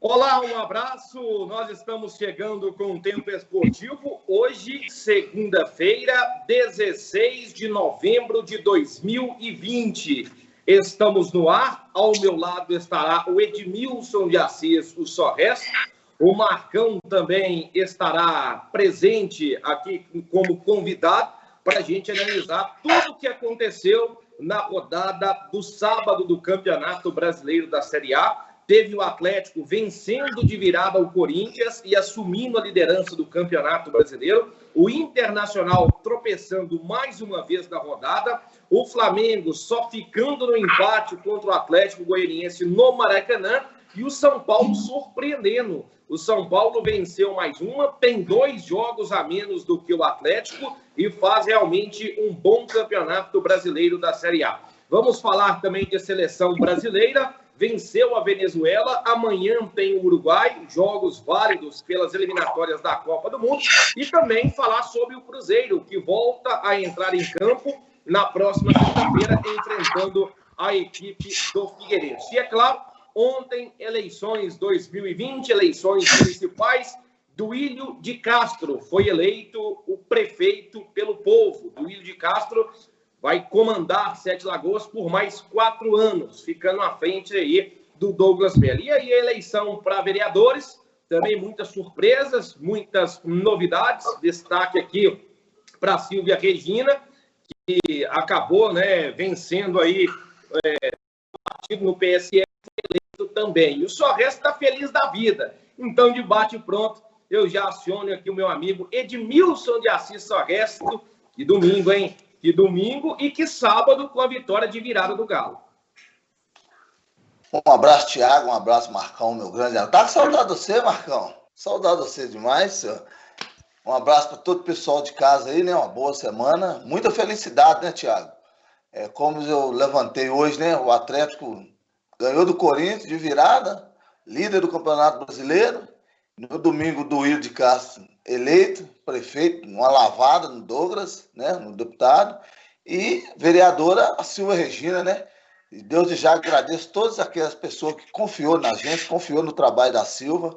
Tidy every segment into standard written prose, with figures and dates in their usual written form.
Olá, um abraço. Nós estamos chegando com o Tempo Esportivo. Hoje, segunda-feira, 16 de novembro de 2020. Estamos no ar. Ao meu lado estará o Edmilson de Assis, o Sorres. O Marcão também estará presente aqui como convidado para a gente analisar tudo o que aconteceu na rodada do sábado do Campeonato Brasileiro da Série A. Teve o Atlético vencendo de virada o Corinthians e assumindo a liderança do Campeonato Brasileiro. O Internacional tropeçando mais uma vez na rodada. O Flamengo só ficando no empate contra o Atlético Goianiense no Maracanã. E o São Paulo surpreendendo. O São Paulo venceu mais uma, tem 2 jogos a menos do que o Atlético e faz realmente um bom Campeonato Brasileiro da Série A. Vamos falar também de seleção brasileira. Venceu a Venezuela, amanhã tem o Uruguai, jogos válidos pelas eliminatórias da Copa do Mundo, e também falar sobre o Cruzeiro, que volta a entrar em campo na próxima quinta-feira, enfrentando a equipe do Figueirense. E é claro, ontem, eleições 2020, eleições municipais. Duílio de Castro foi eleito o prefeito pelo povo. Duílio de Castro vai comandar Sete Lagoas por mais 4 anos, ficando à frente aí do Douglas Mello. E aí a eleição para vereadores, também muitas surpresas, muitas novidades. Destaque aqui para Silvia Regina, que acabou vencendo aí o partido no PSL, eleito também. E o Sorres está feliz da vida. Então, debate pronto, eu já aciono aqui o meu amigo Edmilson de Assis Sorres, que domingo, hein? Que domingo e que sábado com a vitória de virada do Galo. Um abraço, Thiago, um abraço, Marcão, meu grande amigo. Tá com saudade de você, Marcão? Saudade de você demais, senhor. Um abraço para todo o pessoal de casa aí, né? Uma boa semana. Muita felicidade, né, Thiago? Como eu levantei hoje, né? O Atlético ganhou do Corinthians de virada, líder do Campeonato Brasileiro. No domingo, o Duílio de Castro eleito prefeito, uma lavada no Douglas, né, no deputado, e vereadora a Silvia Regina, né? E Deus já agradeço todas aquelas pessoas que confiou na gente, confiou no trabalho da Silvia,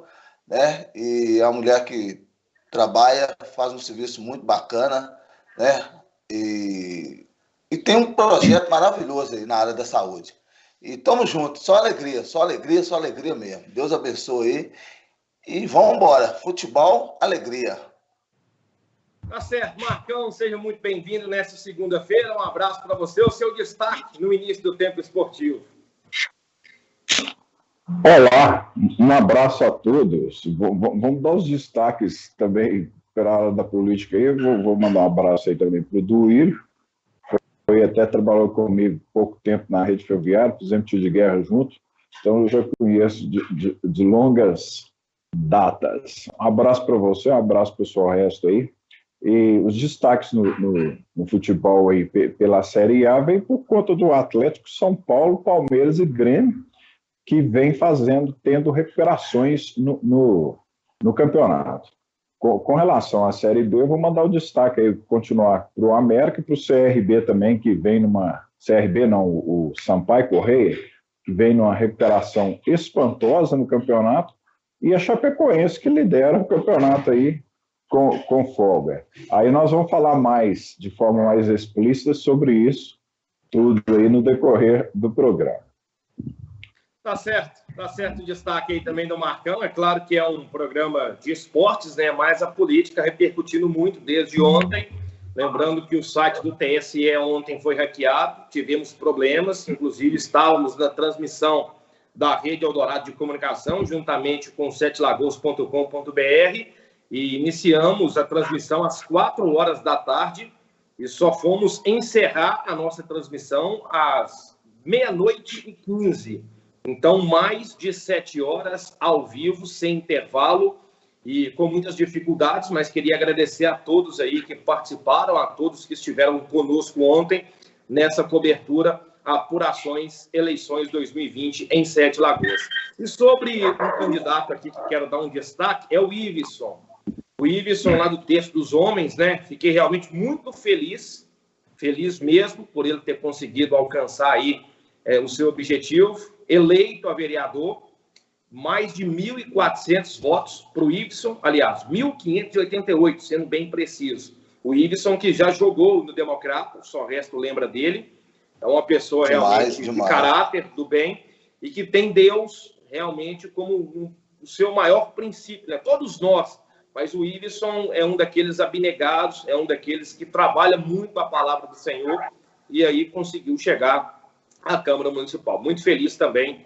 né? E é uma mulher que trabalha, faz um serviço muito bacana, né? E tem um projeto maravilhoso aí na área da saúde. E estamos juntos, só alegria, só alegria, só alegria mesmo. Deus abençoe aí. E vamos embora. Futebol, alegria. Tá certo. Marcão, seja muito bem-vindo nesta segunda-feira. Um abraço para você. O seu destaque no início do Tempo Esportivo. Olá, um abraço a todos. Vamos dar os destaques também para a área da política aí. Eu vou mandar um abraço aí também para o Duílio. Foi até trabalhou comigo pouco tempo na rede ferroviária, fizemos tiro de guerra junto. Então eu já conheço de longas datas. Um abraço para você, um abraço para o pessoal resto aí. E os destaques no futebol aí pela Série A vem por conta do Atlético, São Paulo, Palmeiras e Grêmio, que vem tendo recuperações no campeonato. Com relação à Série B, eu vou mandar o destaque aí, continuar para o América e para o CRB também, que vem CRB não, o Sampaio Correia, que vem numa recuperação espantosa no campeonato, e a Chapecoense, que lidera o campeonato aí com folga. Aí nós vamos falar de forma mais explícita sobre isso, tudo aí no decorrer do programa. Tá certo o destaque aí também do Marcão. É claro que é um programa de esportes, né? Mas a política repercutindo muito desde ontem. Lembrando que o site do TSE ontem foi hackeado, tivemos problemas, inclusive estávamos na transmissão da Rede Eldorado de Comunicação, juntamente com setelagos.com.br, e iniciamos a transmissão às 4h da tarde e só fomos encerrar a nossa transmissão às 00h15. Então, mais de 7 horas ao vivo, sem intervalo e com muitas dificuldades, mas queria agradecer a todos aí que participaram, a todos que estiveram conosco ontem nessa cobertura apurações, eleições 2020 em Sete Lagoas. E sobre um candidato aqui que quero dar um destaque, é o Iveson. O Iveson, lá do Terço dos Homens, né? Fiquei realmente muito feliz mesmo por ele ter conseguido alcançar aí o seu objetivo, eleito a vereador, mais de 1.400 votos para o Iveson, aliás, 1.588, sendo bem preciso. O Iveson, que já jogou no Democrata, só o resto lembra dele, é uma pessoa realmente de caráter, do bem, e que tem Deus realmente como o seu maior princípio, né? Todos nós, mas o Iveson é um daqueles abnegados, é um daqueles que trabalha muito a palavra do Senhor, e aí conseguiu chegar à Câmara Municipal. Muito feliz também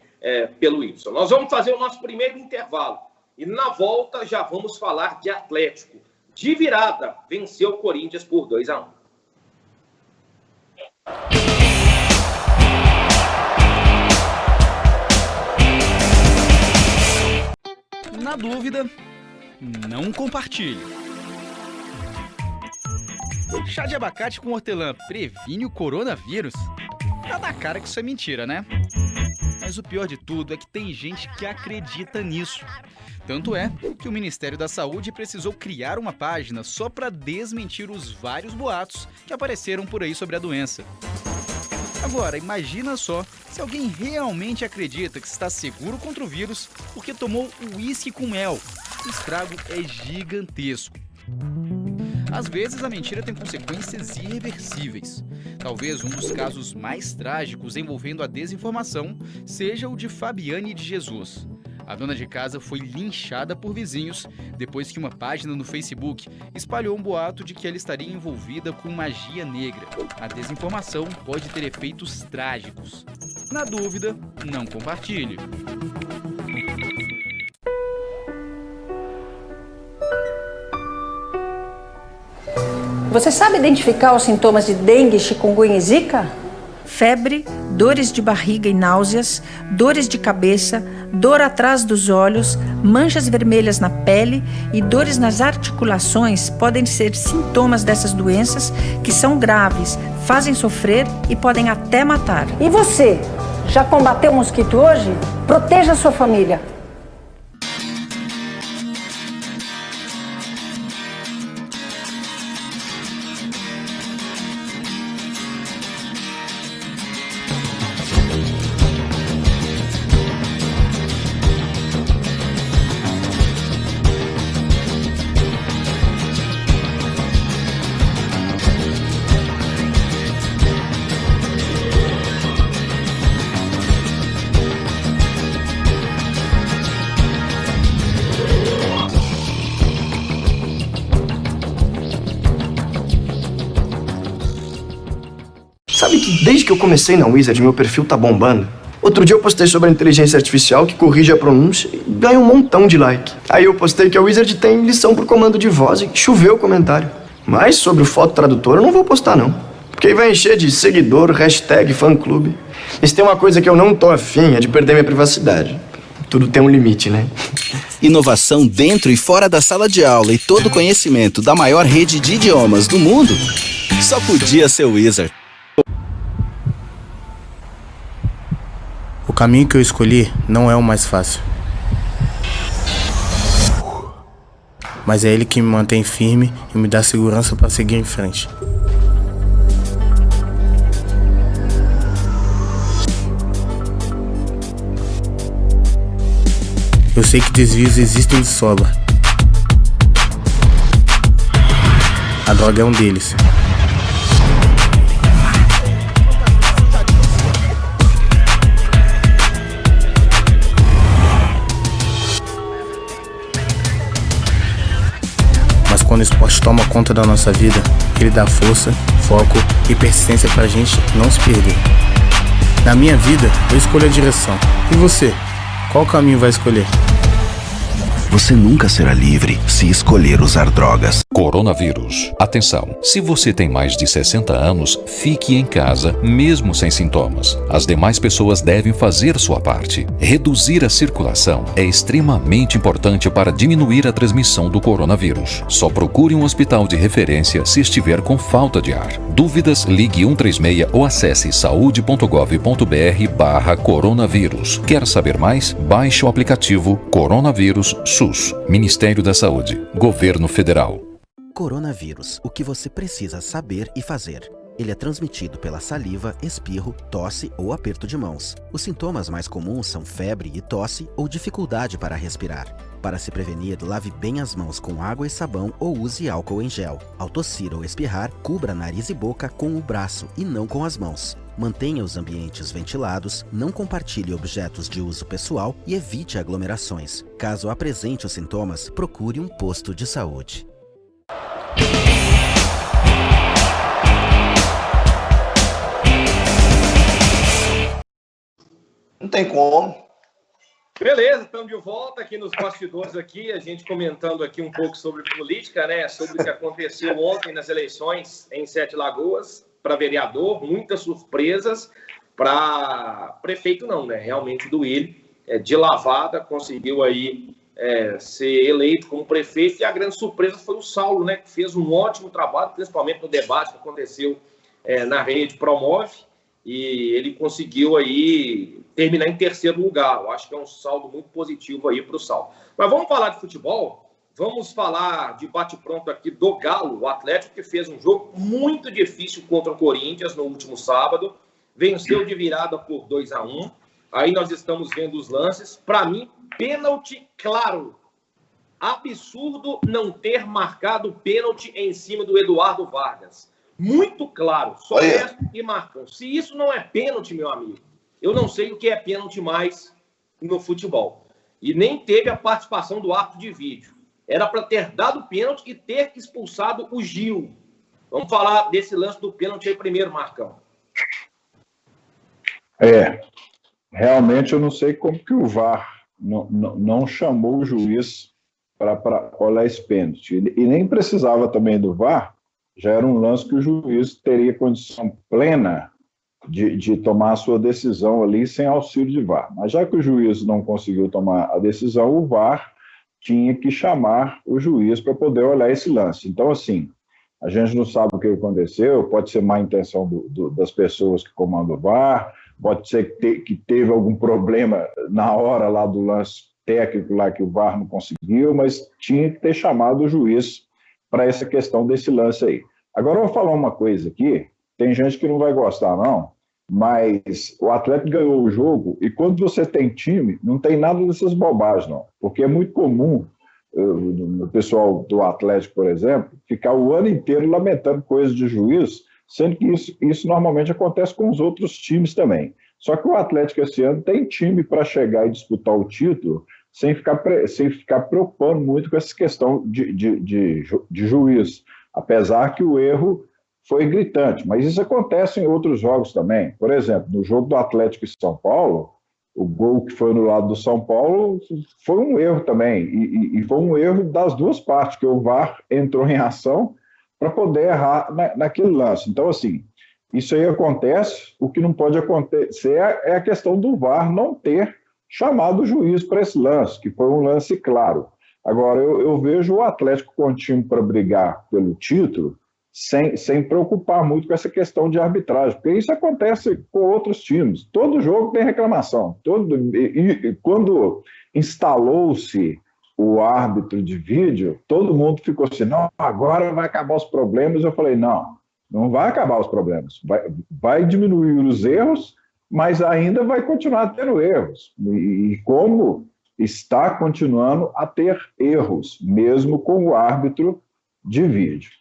pelo Iveson. Nós vamos fazer o nosso primeiro intervalo, e na volta já vamos falar de Atlético. De virada, venceu o Corinthians por 2-1. Na dúvida, não compartilhe. Chá de abacate com hortelã previne o coronavírus? Tá na cara que isso é mentira, né? Mas o pior de tudo é que tem gente que acredita nisso. Tanto é que o Ministério da Saúde precisou criar uma página só para desmentir os vários boatos que apareceram por aí sobre a doença. Agora, imagina só se alguém realmente acredita que está seguro contra o vírus porque tomou uísque com mel. O estrago é gigantesco. Às vezes, a mentira tem consequências irreversíveis. Talvez um dos casos mais trágicos envolvendo a desinformação seja o de Fabiane de Jesus. A dona de casa foi linchada por vizinhos depois que uma página no Facebook espalhou um boato de que ela estaria envolvida com magia negra. A desinformação pode ter efeitos trágicos. Na dúvida, não compartilhe. Você sabe identificar os sintomas de dengue, chikungunya e zika? Febre, dores de barriga e náuseas, dores de cabeça, dor atrás dos olhos, manchas vermelhas na pele e dores nas articulações podem ser sintomas dessas doenças que são graves, fazem sofrer e podem até matar. E você? Já combateu o mosquito hoje? Proteja a sua família. Sabe que desde que eu comecei na Wizard, meu perfil tá bombando? Outro dia eu postei sobre a inteligência artificial que corrige a pronúncia e ganha um montão de like. Aí eu postei que a Wizard tem lição por comando de voz e choveu o comentário. Mas sobre o foto tradutor eu não vou postar não. Porque aí vai encher de seguidor, hashtag, fã-clube. E se tem uma coisa que eu não tô afim é de perder minha privacidade. Tudo tem um limite, né? Inovação dentro e fora da sala de aula e todo o conhecimento da maior rede de idiomas do mundo só podia ser Wizard. O caminho que eu escolhi não é o mais fácil. Mas é ele que me mantém firme e me dá segurança para seguir em frente. Eu sei que desvios existem de sobra. A droga é um deles. Mas quando o esporte toma conta da nossa vida, ele dá força, foco e persistência pra gente não se perder. Na minha vida, eu escolho a direção. E você? Qual caminho vai escolher? Você nunca será livre se escolher usar drogas. Coronavírus. Atenção, se você tem mais de 60 anos, fique em casa, mesmo sem sintomas. As demais pessoas devem fazer sua parte. Reduzir a circulação é extremamente importante para diminuir a transmissão do coronavírus. Só procure um hospital de referência se estiver com falta de ar. Dúvidas, ligue 136 ou acesse saude.gov.br/coronavírus. Quer saber mais? Baixe o aplicativo Coronavírus SUS. Ministério da Saúde. Governo Federal. Coronavírus. O que você precisa saber e fazer. Ele é transmitido pela saliva, espirro, tosse ou aperto de mãos. Os sintomas mais comuns são febre e tosse ou dificuldade para respirar. Para se prevenir, lave bem as mãos com água e sabão ou use álcool em gel. Ao tossir ou espirrar, cubra nariz e boca com o braço e não com as mãos. Mantenha os ambientes ventilados, não compartilhe objetos de uso pessoal e evite aglomerações. Caso apresente os sintomas, procure um posto de saúde. Não tem como. Beleza, estamos de volta aqui nos bastidores aqui, a gente comentando aqui um pouco sobre política, né? Sobre o que aconteceu ontem nas eleições em Sete Lagoas para vereador, muitas surpresas para prefeito não, né? Realmente do Duílio, de lavada, conseguiu aí ser eleito como prefeito e a grande surpresa foi o Saulo, né? Que fez um ótimo trabalho, principalmente no debate que aconteceu na Rede Promove. E ele conseguiu aí terminar em terceiro lugar. Eu acho que é um saldo muito positivo aí para o Saulo. Mas vamos falar de futebol? Vamos falar de bate-pronto aqui do Galo, o Atlético que fez um jogo muito difícil contra o Corinthians no último sábado. Venceu de virada por 2-1. Aí nós estamos vendo os lances. Para mim, pênalti claro. Absurdo não ter marcado pênalti em cima do Eduardo Vargas. Muito claro, só Ernesto e Marcão. Se isso não é pênalti, meu amigo, eu não sei o que é pênalti mais no futebol. E nem teve a participação do árbitro de vídeo. Era para ter dado pênalti e ter expulsado o Gil. Vamos falar desse lance do pênalti aí primeiro, Marcão. Realmente eu não sei como que o VAR não chamou o juiz para olhar esse pênalti. E nem precisava também do VAR. Já era um lance que o juiz teria condição plena de tomar a sua decisão ali sem auxílio de VAR. Mas já que o juiz não conseguiu tomar a decisão, o VAR tinha que chamar o juiz para poder olhar esse lance. Então, assim, a gente não sabe o que aconteceu, pode ser má intenção das pessoas que comandam o VAR, pode ser que teve algum problema na hora lá do lance técnico lá que o VAR não conseguiu, mas tinha que ter chamado o juiz para essa questão desse lance aí. Agora eu vou falar uma coisa aqui, tem gente que não vai gostar não, mas o Atlético ganhou o jogo e quando você tem time, não tem nada dessas bobagens não, porque é muito comum o pessoal do Atlético, por exemplo, ficar o ano inteiro lamentando coisas de juiz, sendo que isso normalmente acontece com os outros times também. Só que o Atlético esse ano tem time para chegar e disputar o título sem ficar preocupando muito com essa questão de juiz, apesar que o erro foi gritante. Mas isso acontece em outros jogos também. Por exemplo, no jogo do Atlético e São Paulo, o gol que foi no lado do São Paulo foi um erro também, e foi um erro das duas partes, que o VAR entrou em ação para poder errar naquele lance. Então, assim, isso aí acontece, o que não pode acontecer é a questão do VAR não ter chamado o juiz para esse lance, que foi um lance claro. Agora, eu vejo o Atlético com time para brigar pelo título, sem preocupar muito com essa questão de arbitragem, porque isso acontece com outros times. Todo jogo tem reclamação. E quando instalou-se o árbitro de vídeo, todo mundo ficou assim, não, agora vai acabar os problemas. Eu falei, não vai acabar os problemas. Vai diminuir os erros, mas ainda vai continuar tendo erros. E como está continuando a ter erros, mesmo com o árbitro de vídeo.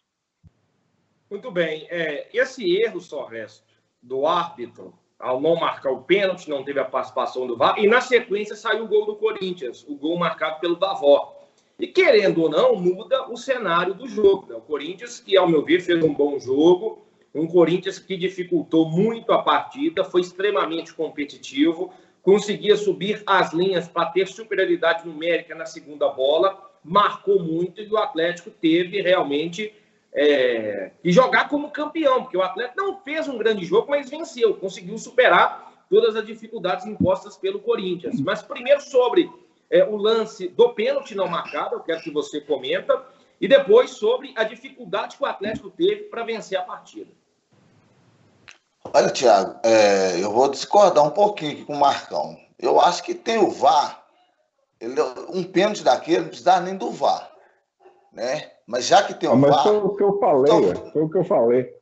Muito bem. Esse erro, só resto, do árbitro, ao não marcar o pênalti, não teve a participação do VAR, e na sequência saiu o gol do Corinthians, o gol marcado pelo Davó. E querendo ou não, muda o cenário do jogo, né? O Corinthians, que ao meu ver fez um bom jogo, um Corinthians que dificultou muito a partida, foi extremamente competitivo, conseguia subir as linhas para ter superioridade numérica na segunda bola, marcou muito e o Atlético teve realmente que jogar como campeão, porque o Atlético não fez um grande jogo, mas venceu, conseguiu superar todas as dificuldades impostas pelo Corinthians. Mas primeiro sobre o lance do pênalti não marcado, eu quero que você comenta, e depois sobre a dificuldade que o Atlético teve para vencer a partida. Olha, Thiago, eu vou discordar um pouquinho aqui com o Marcão. Eu acho que tem o VAR, um pênalti daquele não precisa nem do VAR, né? Mas já que tem o VAR... Mas foi o que eu falei, foi o que eu falei.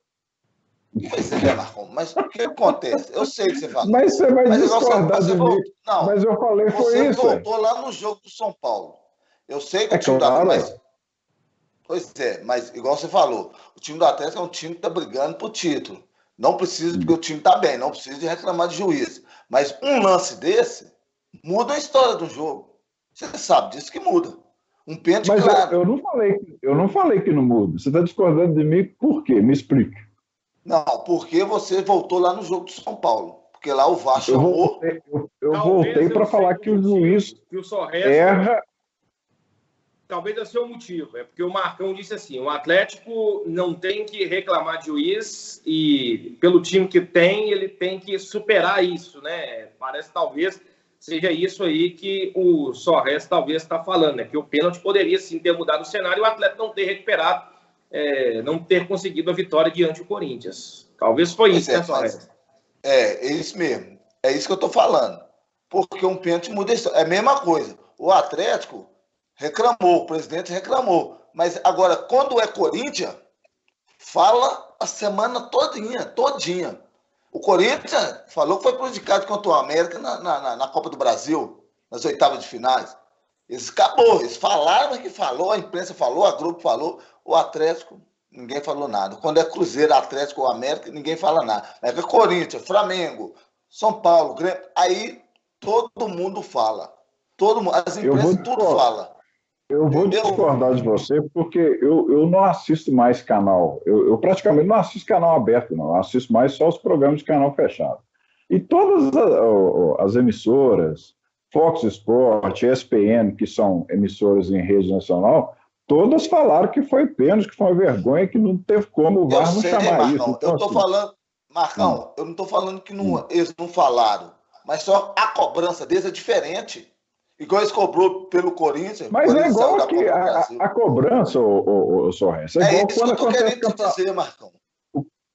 Pois é, Marcão, mas o que acontece? Eu sei que você fala. Mas você vai discordar de mim. Não, mas eu falei foi isso. Você voltou lá no jogo do São Paulo. Eu sei que o time claro. Pois é, mas igual você falou, o time do Atlético é um time que está brigando por título. Não precisa, porque o time está bem, não precisa de reclamar de juiz. Mas um lance desse muda a história do jogo. Você sabe disso que muda. Um pênalti, mas claro. Eu não falei que não muda. Você está discordando de mim por quê? Me explique. Não, porque você voltou lá no jogo do São Paulo. Porque lá o VAR chamou. Eu voltei para falar que o juiz erra. Talvez esse é o motivo. É porque o Marcão disse assim, o Atlético não tem que reclamar de juiz e pelo time que tem, ele tem que superar isso, né? Parece talvez seja isso aí que o Sorres talvez está falando, né? Que o pênalti poderia sim ter mudado o cenário e o Atlético não ter recuperado, não ter conseguido a vitória diante do Corinthians. Talvez foi isso, né, Sorres? É isso mesmo. É isso que eu estou falando. Porque um pênalti muda a história. É a mesma coisa. O Atlético reclamou, o presidente reclamou. Mas agora, quando é Corinthians, fala a semana todinha. O Corinthians falou que foi prejudicado contra o América na Copa do Brasil, nas oitavas de finais. Eles falaram que falou, a imprensa falou, a Globo falou, o Atlético, ninguém falou nada. Quando é Cruzeiro, Atlético ou América, ninguém fala nada. É que Corinthians, Flamengo, São Paulo, Grêmio, aí todo mundo fala. As empresas tudo fala. Eu vou discordar de você porque eu não assisto mais canal. Eu praticamente não assisto canal aberto, não. Eu assisto mais só os programas de canal fechado. E todas as emissoras, Fox Sport, ESPN, que são emissoras em rede nacional, todas falaram que foi pênalti, que foi uma vergonha, que não teve como o VAR não chamar Marcão, isso. Então, eu estou falando, Marcão, eu não estou falando que eles não falaram, mas só a cobrança deles é diferente. Igual eles cobrou pelo Corinthians. Mas é igual que a cobrança, o Sorres. É isso que eu estou querendo te dizer, Marcão.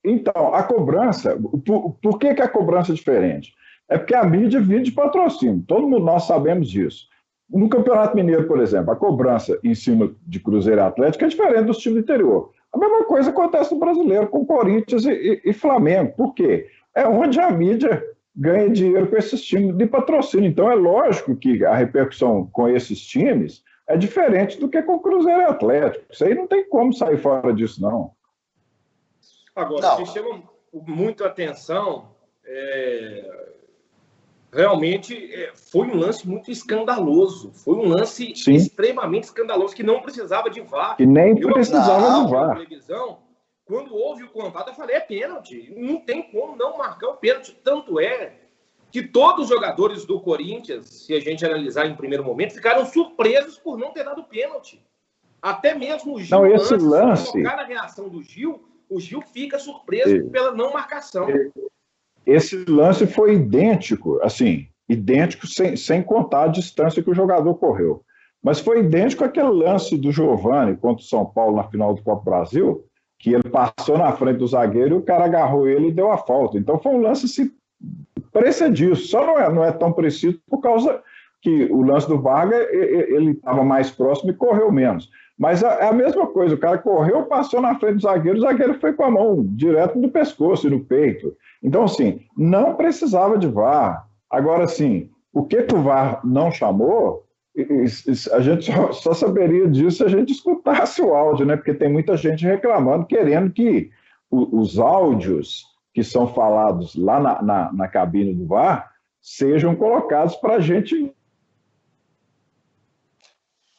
Então, a cobrança, por que a cobrança é diferente? É porque a mídia vive de patrocínio. Todo mundo, nós sabemos disso. No Campeonato Mineiro, por exemplo, a cobrança em cima de Cruzeiro e Atlético é diferente dos times do interior. A mesma coisa acontece no Brasileiro com Corinthians e Flamengo. Por quê? É onde a mídia ganha dinheiro com esses times de patrocínio. Então, é lógico que a repercussão com esses times é diferente do que com o Cruzeiro e Atlético. Isso aí não tem como sair fora disso, não. Agora, o que chama muito a atenção realmente foi um lance muito escandaloso. Foi um lance extremamente escandaloso que não precisava de VAR. Que nem precisava de VAR. Na televisão, quando houve o contato, eu falei, é pênalti. Não tem como não marcar o pênalti. Tanto é que todos os jogadores do Corinthians, se a gente analisar em primeiro momento, ficaram surpresos por não ter dado pênalti. Até mesmo o Gil, se colocar na reação do Gil, o Gil fica surpreso pela não marcação. Esse lance foi idêntico, assim, idêntico sem contar a distância que o jogador correu. Mas foi idêntico àquele lance do Giovani contra o São Paulo na final do Copa Brasil, que ele passou na frente do zagueiro e o cara agarrou ele e deu a falta. Então foi um lance assim, preciso. Só não é tão preciso por causa que o lance do Vargas, ele estava mais próximo e correu menos. Mas é a mesma coisa, o cara correu, passou na frente do zagueiro, o zagueiro foi com a mão direto no pescoço e no peito. Então, assim, não precisava de VAR. Agora, assim, o que o VAR não chamou, a gente só saberia disso se a gente escutasse o áudio, né? Porque tem muita gente reclamando, querendo que os áudios que são falados lá na cabine do VAR sejam colocados para a gente.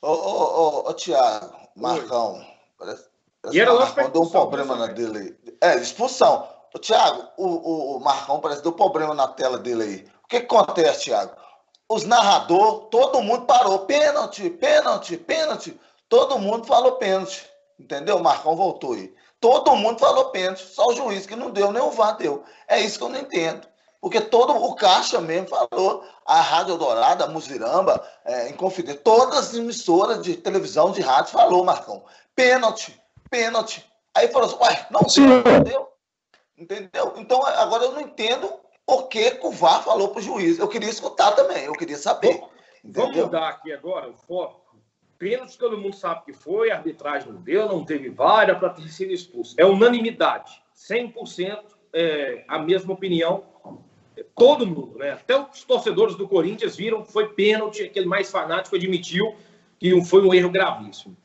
Ô, Thiago, Marcão, parece que o Marcão deu um problema na dele aí. Expulsão. Ô, Thiago, o Marcão parece que deu problema na tela dele aí. O que acontece, Thiago? Os narradores, todo mundo parou. Pênalti, pênalti, pênalti. Todo mundo falou pênalti. Entendeu? O Marcão voltou aí. Todo mundo falou pênalti. Só o juiz que não deu, nem o VAR deu. É isso que eu não entendo. Porque todo o Caixa mesmo falou, a Rádio Eldorado, a Muziramba, Inconfidência, todas as emissoras de televisão, de rádio falou, Marcão, pênalti, pênalti. Aí falou assim, ué, não deu, entendeu? Então, agora eu não entendo por que o VAR falou pro juiz. Eu queria escutar também, eu queria saber. Vamos mudar aqui agora o foco. Pênalti todo mundo sabe que foi, a arbitragem não deu, não teve VAR, era para ter sido expulso. É unanimidade, 100%. a mesma opinião. Todo mundo, né? Até os torcedores do Corinthians viram que foi pênalti, aquele mais fanático admitiu que foi um erro gravíssimo.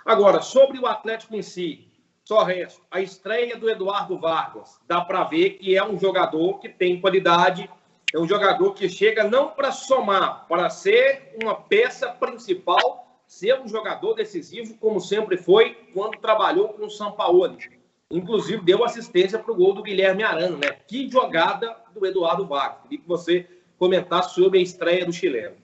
Agora, sobre o Atlético em si, só resto, a estreia do Eduardo Vargas, dá para ver que é um jogador que tem qualidade, é um jogador que chega não para somar, para ser uma peça principal, ser um jogador decisivo, como sempre foi quando trabalhou com o Sampaoli. Inclusive, deu assistência para o gol do Guilherme Arana, né? Que jogada do Eduardo Vargas. Queria que você comentasse sobre a estreia do chileno.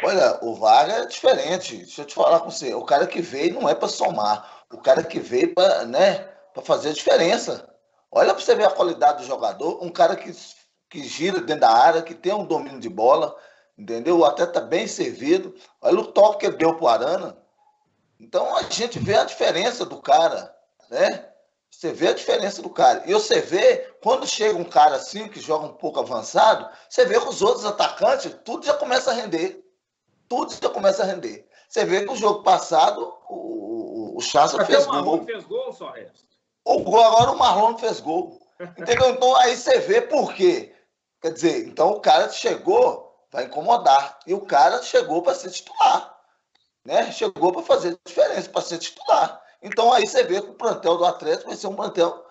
Olha, o Vargas é diferente. Deixa eu te falar com você. O cara que veio não é para somar. O cara que veio para, né, para fazer a diferença. Olha para você ver a qualidade do jogador. Um cara que gira dentro da área, que tem um domínio de bola, entendeu? O atleta bem servido. Olha o toque que ele deu para o Arana. Então, a gente vê a diferença do cara, né? Você vê a diferença do cara. E você vê, quando chega um cara assim, que joga um pouco avançado, você vê que os outros atacantes, tudo já começa a render. Tudo já começa a render. Você vê que o jogo passado, o Chassa fez gol. O Marlon fez gol, só resto. O gol agora, o Marlon fez gol. Entendeu? Então, aí você vê por quê. Quer dizer, então o cara chegou, vai incomodar. E o cara chegou para ser titular. Né? Chegou para fazer diferença, para ser titular. Então aí você vê que o plantel do Atlético vai ser um plantel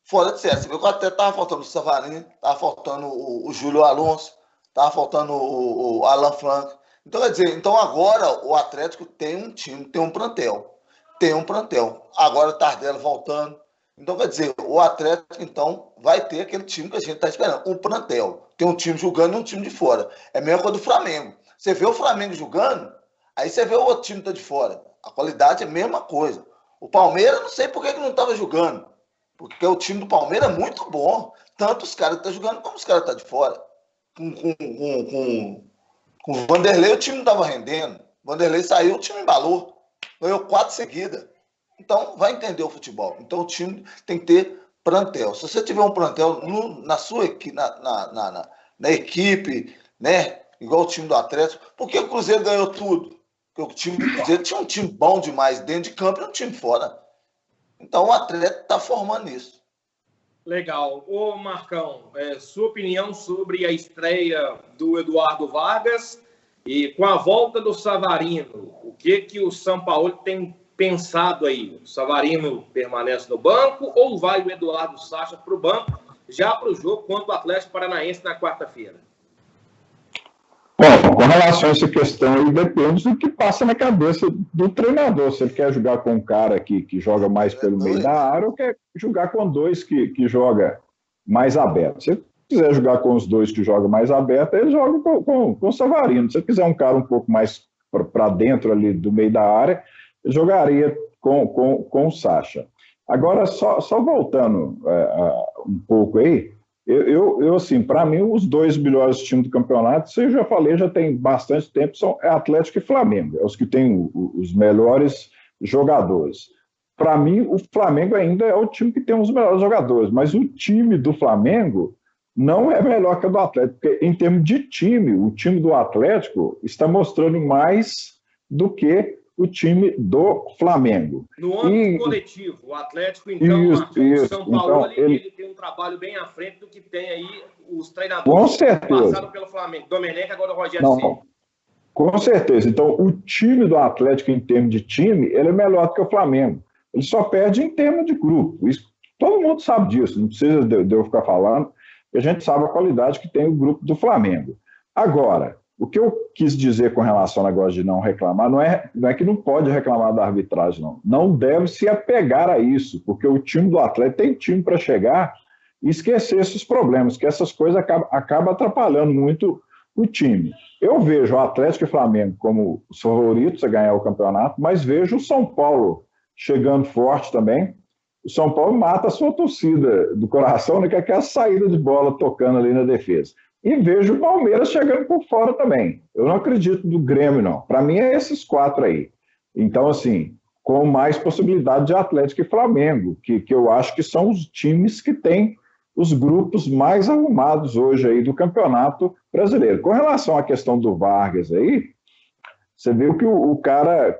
fora de série. Você vê que o Atlético estava faltando o Savarino, estava faltando o Júlio Alonso, estava faltando o Alan Franco. Então, quer dizer, então agora o Atlético tem um time, tem um plantel. Tem um plantel. Agora o Tardelli voltando. Então, quer dizer, o Atlético, então, vai ter aquele time que a gente está esperando. Um plantel. Tem um time jogando e um time de fora. É a mesma coisa do Flamengo. Você vê o Flamengo jogando, aí você vê o outro time que está de fora. A qualidade é a mesma coisa. O Palmeiras, não sei por que não estava jogando. Porque o time do Palmeiras é muito bom. Tanto os caras que estão jogando como os caras que estão de fora. Com o Vanderlei, o time não estava rendendo. O Vanderlei saiu, o time embalou. Ganhou 4 seguidas. Então, vai entender o futebol. Então, o time tem que ter plantel. Se você tiver um plantel na sua equipe, na equipe, né? Igual o time do Atlético. Por que o Cruzeiro ganhou tudo? Porque o time do Cruzeiro tinha um time bom demais dentro de campo e um time fora. Então, o Atlético está formando isso. Legal. Ô, Marcão, sua opinião sobre a estreia do Eduardo Vargas e com a volta do Savarino, o que o Sampaoli tem pensado aí? O Savarino permanece no banco ou vai o Eduardo Sacha para o banco já para o jogo contra o Atlético Paranaense na quarta-feira? Bom, com relação a essa questão aí, depende do que passa na cabeça do treinador. Se ele quer jogar com um cara que joga mais pelo meio da área ou quer jogar com dois que joga mais aberto. Se ele quiser jogar com os dois que jogam mais aberto, ele joga com o Savarino. Se ele quiser um cara um pouco mais para dentro ali do meio da área, ele jogaria com o Sacha. Agora, só voltando um pouco aí, eu assim, para mim, os 2 melhores times do campeonato, isso eu já falei, já tem bastante tempo, são Atlético e Flamengo, é os que têm os melhores jogadores. Para mim, o Flamengo ainda é o time que tem os melhores jogadores, mas o time do Flamengo não é melhor que o do Atlético, porque em termos de time, o time do Atlético está mostrando mais do que o time do Flamengo. No âmbito coletivo, o Atlético, então, o São Paulo, então, ele tem um trabalho bem à frente do que tem aí os treinadores que passaram pelo Flamengo. Domenech, agora o Rogério Ceni. Com certeza. Então, o time do Atlético, em termos de time, ele é melhor do que o Flamengo. Ele só perde em termos de grupo. Isso, todo mundo sabe disso, não precisa de eu ficar falando. A gente sabe a qualidade que tem o grupo do Flamengo. Agora, o que eu quis dizer com relação ao negócio de não reclamar, não é que não pode reclamar da arbitragem, não. Não deve se apegar a isso, porque o time do Atlético tem time para chegar e esquecer esses problemas, que essas coisas acabam atrapalhando muito o time. Eu vejo o Atlético e o Flamengo como os favoritos a ganhar o campeonato, mas vejo o São Paulo chegando forte também. O São Paulo mata a sua torcida do coração, né, que é aquela saída de bola tocando ali na defesa. E vejo o Palmeiras chegando por fora também. Eu não acredito do Grêmio, não. Para mim é esses 4 aí. Então, assim, com mais possibilidade de Atlético e Flamengo, que eu acho que são os times que têm os grupos mais arrumados hoje aí do Campeonato Brasileiro. Com relação à questão do Vargas aí, Você viu que o cara,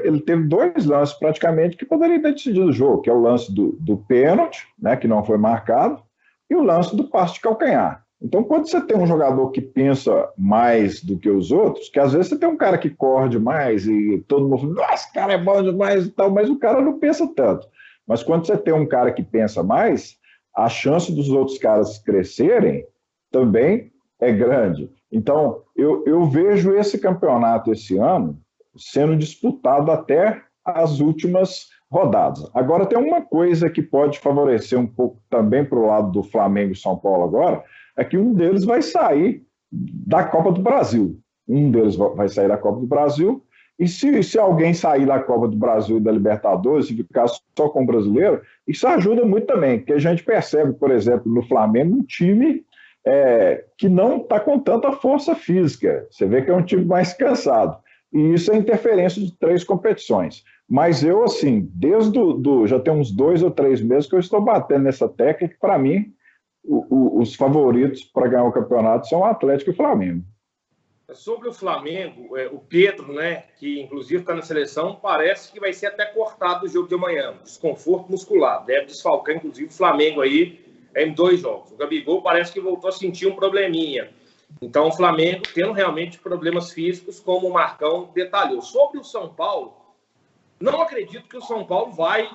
ele teve 2 lances praticamente que poderiam ter decidido o jogo, que é o lance do pênalti, né, que não foi marcado, e o lance do passe de calcanhar. Então, quando você tem um jogador que pensa mais do que os outros, que às vezes você tem um cara que corre demais e todo mundo fala, nossa, esse cara é bom demais e tal, mas o cara não pensa tanto. Mas quando você tem um cara que pensa mais, a chance dos outros caras crescerem também é grande. Então, eu vejo esse campeonato esse ano sendo disputado até as últimas rodadas. Agora, tem uma coisa que pode favorecer um pouco também para o lado do Flamengo e São Paulo agora, é que um deles vai sair da Copa do Brasil. Um deles vai sair da Copa do Brasil, e se alguém sair da Copa do Brasil e da Libertadores e ficar só com o brasileiro, isso ajuda muito também, porque a gente percebe, por exemplo, no Flamengo, um time que não está com tanta força física. Você vê que é um time mais cansado. E isso é interferência de 3 competições. Mas eu, assim, já tem uns 2 ou 3 meses que eu estou batendo nessa tecla que, para mim, os favoritos para ganhar o campeonato são o Atlético e o Flamengo. Sobre o Flamengo, o Pedro, né, que inclusive está na seleção, parece que vai ser até cortado o jogo de amanhã. Desconforto muscular. Deve desfalcar, inclusive, o Flamengo aí em 2 jogos. O Gabigol parece que voltou a sentir um probleminha. Então, o Flamengo tendo realmente problemas físicos, como o Marcão detalhou. Sobre o São Paulo, não acredito que o São Paulo vai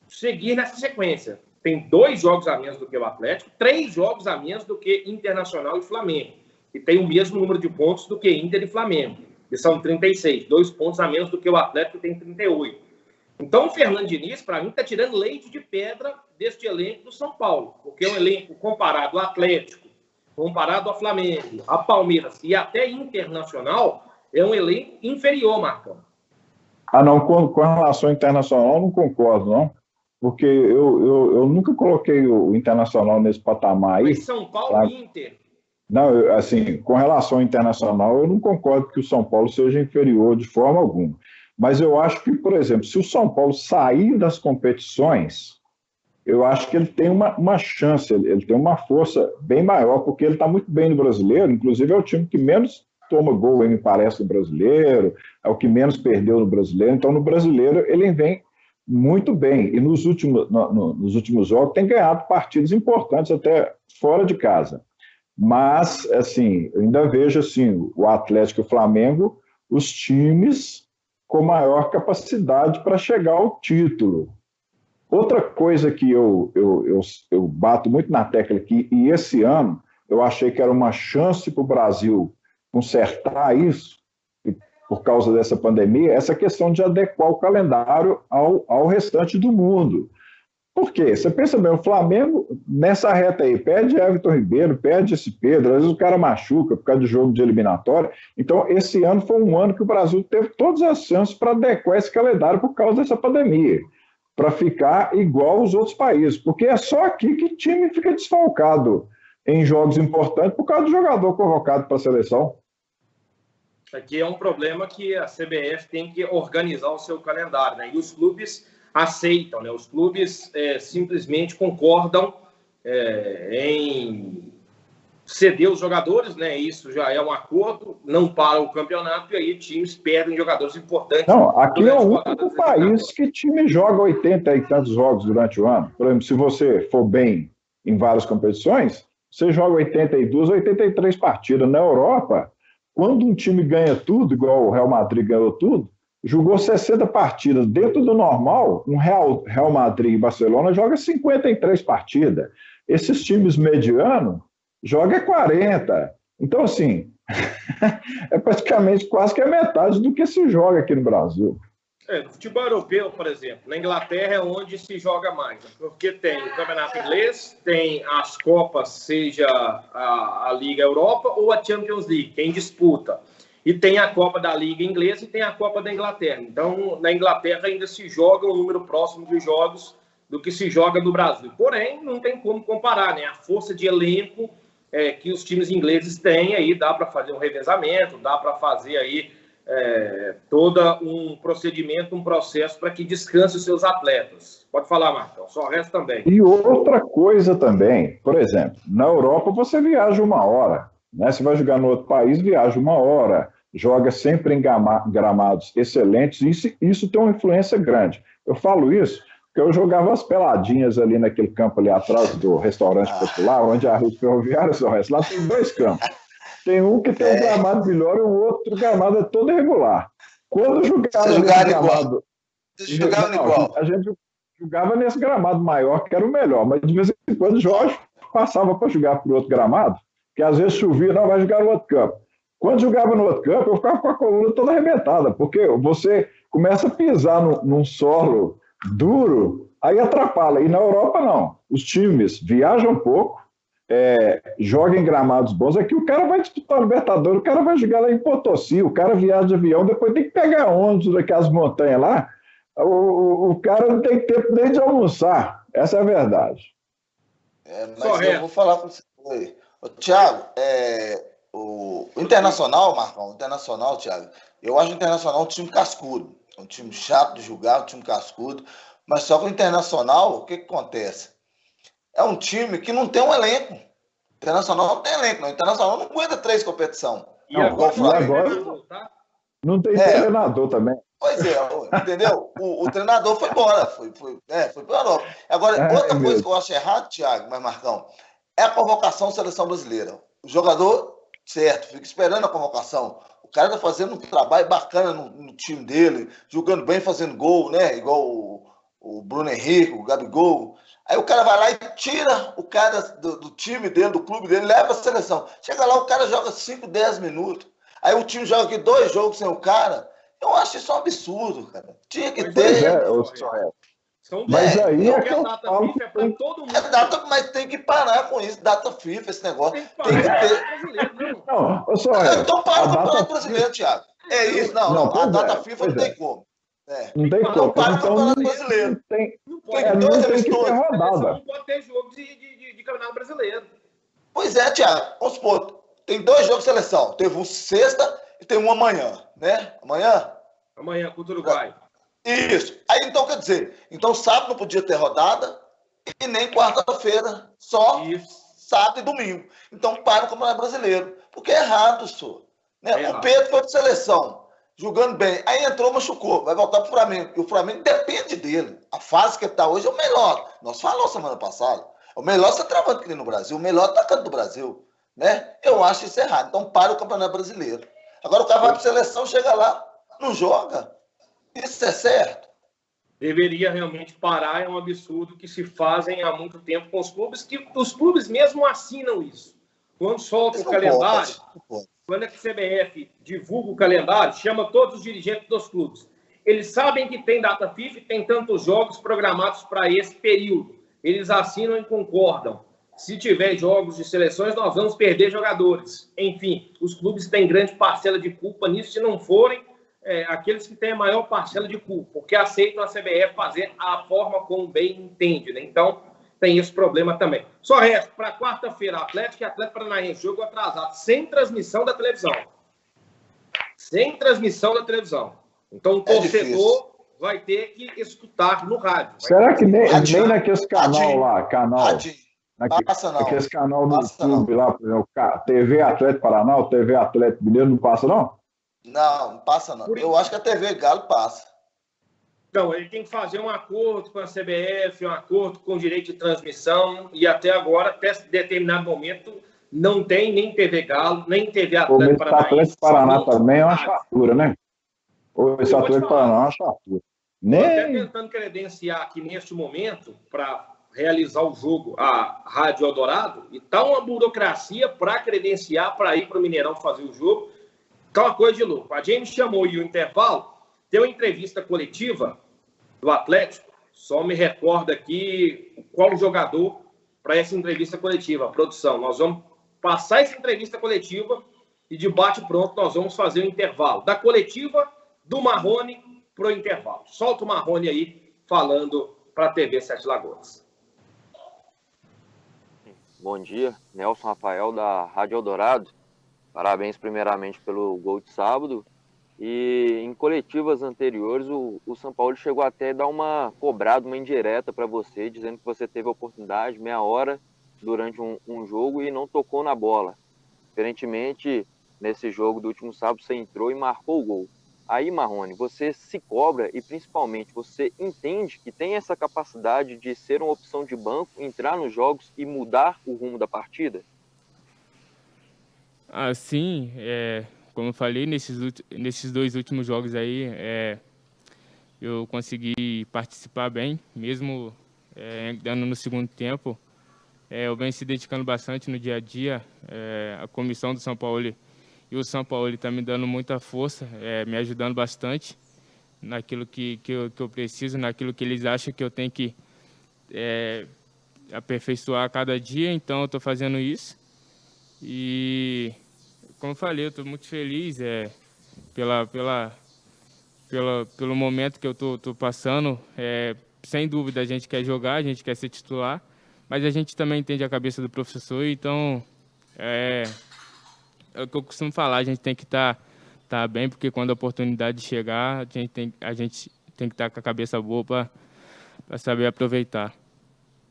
seguir nessa sequência. Tem 2 jogos a menos do que o Atlético, 3 jogos a menos do que Internacional e Flamengo. E tem o mesmo número de pontos do que Inter e Flamengo, que são 36. 2 pontos a menos do que o Atlético, que tem 38. Então, o Fernando Diniz, para mim, está tirando leite de pedra deste elenco do São Paulo, porque é um elenco comparado ao Atlético, comparado ao Flamengo, a Palmeiras e até Internacional, é um elenco inferior, Marcão. Não, com relação ao Internacional, eu não concordo, não, porque eu nunca coloquei o Internacional nesse patamar aí. Mas São Paulo e Inter. Não, assim, com relação ao Internacional, eu não concordo que o São Paulo seja inferior de forma alguma. Mas eu acho que, por exemplo, se o São Paulo sair das competições, eu acho que ele tem uma chance, ele tem uma força bem maior, porque ele está muito bem no Brasileiro, inclusive é o time que menos toma gol, me parece, no Brasileiro, é o que menos perdeu no Brasileiro, então no Brasileiro ele vem muito bem, e nos últimos jogos tem ganhado partidas importantes até fora de casa. Mas, assim, eu ainda vejo assim, o Atlético e o Flamengo, os times com maior capacidade para chegar ao título. Outra coisa que eu bato muito na tecla aqui, e esse ano eu achei que era uma chance para o Brasil consertar isso, por causa dessa pandemia, essa questão de adequar o calendário ao restante do mundo. Por quê? Você pensa bem, o Flamengo, nessa reta aí, perde Everton Ribeiro, perde esse Pedro, às vezes o cara machuca por causa de jogo de eliminatória. Então, esse ano foi um ano que o Brasil teve todas as chances para adequar esse calendário por causa dessa pandemia, para ficar igual aos outros países, porque é só aqui que o time fica desfalcado em jogos importantes por causa do jogador convocado para a seleção. Aqui é um problema que a CBF tem que organizar o seu calendário, né? E os clubes aceitam, né? Os clubes simplesmente concordam em ceder os jogadores, né? Isso já é um acordo, não para o campeonato, e aí times perdem jogadores importantes. Não, aqui é o único país que time joga 80 e tantos jogos durante o ano. Por exemplo, se você for bem em várias competições, você joga 82, 83 partidas. Na Europa, quando um time ganha tudo, igual o Real Madrid ganhou tudo, jogou 60 partidas. Dentro do normal, um Real Madrid e Barcelona joga 53 partidas. Esses times medianos jogam 40. Então, assim, é praticamente quase que a metade do que se joga aqui no Brasil. No futebol europeu, por exemplo, na Inglaterra é onde se joga mais, porque tem o Campeonato Inglês, tem as Copas, seja a Liga Europa ou a Champions League, quem disputa. E tem a Copa da Liga Inglesa e tem a Copa da Inglaterra. Então, na Inglaterra ainda se joga um número próximo de jogos do que se joga no Brasil. Porém, não tem como comparar, né? A força de elenco que os times ingleses têm, aí dá para fazer um revezamento, dá para fazer aí todo um procedimento, um processo para que descanse os seus atletas. Pode falar, Marcão, só o resto também. E outra coisa também, por exemplo, na Europa você viaja 1 hora, né? Você vai jogar no outro país, viaja 1 hora. joga sempre em gramados excelentes, e isso tem uma influência grande. Eu falo isso porque eu jogava as peladinhas ali naquele campo ali atrás do restaurante popular, onde a Rede Ferroviária só resta. Lá tem 2 campos. Tem um que tem um gramado melhor e o outro gramado é todo irregular. Quando jogava nesse gramado... A gente jogava nesse gramado maior, que era o melhor, mas de vez em quando o Jorge passava para jogar para o outro gramado, que às vezes chovia, não, vai jogar no outro campo. Quando jogava no outro campo, eu ficava com a coluna toda arrebentada, porque você começa a pisar num solo duro, aí atrapalha. E na Europa, não. Os times viajam um pouco, jogam em gramados bons. Aqui o cara vai disputar a Libertadores, o cara vai jogar lá em Potosí, o cara viaja de avião, depois tem que pegar ônibus daquelas montanhas lá. O cara não tem tempo nem de almoçar. Essa é a verdade. Mas eu vou falar com você. Thiago, o Internacional, Marcão, Thiago, eu acho o Internacional um time cascudo, um time chato de jogar, um time cascudo, mas só que o Internacional, o que acontece? É um time que não tem um elenco. O Internacional não tem elenco, não. O Internacional não aguenta 3 competições. E agora não tem treinador também. Pois é, entendeu? O treinador foi embora, foi para a Europa. Agora, outra coisa que eu acho errado, Thiago, mas Marcão, é a convocação da seleção brasileira. O jogador, certo, fica esperando a convocação. O cara tá fazendo um trabalho bacana no time dele, jogando bem, fazendo gol, né? Igual o Bruno Henrique, o Gabigol. Aí o cara vai lá e tira o cara do time dele, do clube dele, leva a seleção. Chega lá, o cara joga 5, 10 minutos. Aí o time joga aqui 2 jogos sem o cara. Eu acho isso um absurdo, cara. Tinha que ter. Mas aí é que eu falo que para todo mundo. Mas tem que parar com isso, data FIFA, esse negócio. Tem que ter. Não, então para o Campeonato Brasileiro, Thiago. É isso, não. A data FIFA não tem como. Não tem como. Então para o Campeonato Brasileiro. Tem dois amistosos. Não pode ter jogo de Campeonato Brasileiro. Pois é, Thiago. Vamos supor, tem 2 jogos de seleção. Teve um sexta e tem um amanhã, né? Amanhã, contra o Uruguai. Isso. Aí, então, quer dizer, sábado não podia ter rodada e nem quarta-feira, só sábado e domingo. Então, para o Campeonato Brasileiro. Porque é errado, senhor. Né? O Pedro foi de seleção, jogando bem. Aí entrou, machucou, vai voltar para o Flamengo. E o Flamengo depende dele. A fase que ele está hoje é o melhor. Nós falamos semana passada. O melhor centroavante aqui no Brasil, o melhor atacante do Brasil. Né? Eu acho isso errado. Então, para o Campeonato Brasileiro. Agora, o cara vai para a seleção, chega lá, não joga. Isso é certo? Deveria realmente parar, é um absurdo que se fazem há muito tempo com os clubes, que os clubes mesmo assinam isso. Quando solta o calendário, quando a CBF divulga o calendário, chama todos os dirigentes dos clubes. Eles sabem que tem data FIFA e tem tantos jogos programados para esse período. Eles assinam e concordam. Se tiver jogos de seleções, nós vamos perder jogadores. Enfim, os clubes têm grande parcela de culpa nisso, se não forem aqueles que têm a maior parcela de culpa, porque aceitam a CBF fazer a forma como bem entende, né? Então, tem esse problema também. Só resta, para quarta-feira, Atlético e Atlético Paranaense, jogo atrasado, sem transmissão da televisão. Sem transmissão da televisão. Então, o torcedor vai ter que escutar no rádio. Será que nem naquele canal lá, naquele canal no YouTube lá, por exemplo, TV Atlético Paraná, TV Atlético Mineiro, não passa, não? Não passa não. Eu acho que a TV Galo passa. Então, ele tem que fazer um acordo com a CBF, um acordo com o direito de transmissão, e até agora, até determinado momento, não tem nem TV Galo, nem TV Atlético Paraná. Atlético Paraná também é uma chatura, né? Esse Atlético Paraná é uma chatura. Estou até tentando credenciar aqui neste momento, para realizar o jogo, a Rádio Eldorado, e tá uma burocracia para credenciar, para ir para o Mineirão fazer o jogo. Tá uma coisa de louco. A James chamou e o intervalo, tem uma entrevista coletiva do Atlético, só me recorda aqui qual o jogador para essa entrevista coletiva, a produção. Nós vamos passar essa entrevista coletiva e de bate-pronto nós vamos fazer o intervalo. Da coletiva do Marrone para o intervalo. Solta o Marrone aí falando para a TV Sete Lagoas. Bom dia, Nelson Rafael da Rádio Eldorado. Parabéns primeiramente pelo gol de sábado. E em coletivas anteriores, o São Paulo chegou até a dar uma cobrada, uma indireta para você, dizendo que você teve a oportunidade, meia hora, durante um jogo e não tocou na bola. Diferentemente nesse jogo do último sábado você entrou e marcou o gol. Aí, Marrone, você se cobra e principalmente você entende que tem essa capacidade de ser uma opção de banco, entrar nos jogos e mudar o rumo da partida? Sim, como eu falei, nesses 2 últimos jogos aí, eu consegui participar bem, mesmo dando no segundo tempo. Eu venho se dedicando bastante no dia a dia, a comissão do São Paulo e o São Paulo está me dando muita força, me ajudando bastante naquilo que eu preciso, naquilo que eles acham que eu tenho que aperfeiçoar a cada dia, então eu estou fazendo isso. E, como eu falei, eu estou muito feliz pelo momento que eu estou passando. Sem dúvida, a gente quer jogar, a gente quer ser titular, mas a gente também entende a cabeça do professor, então é o que eu costumo falar, a gente tem que estar bem, porque quando a oportunidade chegar, a gente tem que estar com a cabeça boa para saber aproveitar.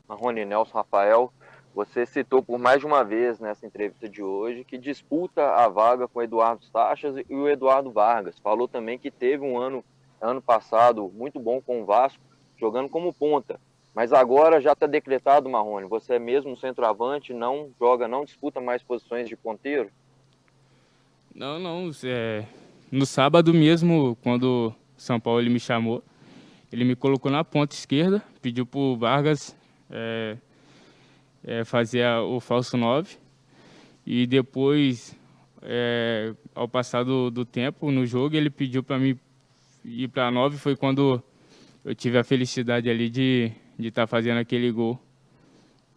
Marrone, Nelson Rafael, você citou por mais de uma vez nessa entrevista de hoje que disputa a vaga com o Eduardo Sachas e o Eduardo Vargas. Falou também que teve um ano passado muito bom com o Vasco, jogando como ponta. Mas agora já está decretado, Marrone, você é mesmo um centroavante, não disputa mais posições de ponteiro? Não. No sábado mesmo, quando o São Paulo me chamou, ele me colocou na ponta esquerda, pediu para o Vargas fazer o falso 9. E depois, ao passar do tempo no jogo, ele pediu para mim ir para 9. Foi quando eu tive a felicidade ali de estar fazendo aquele gol.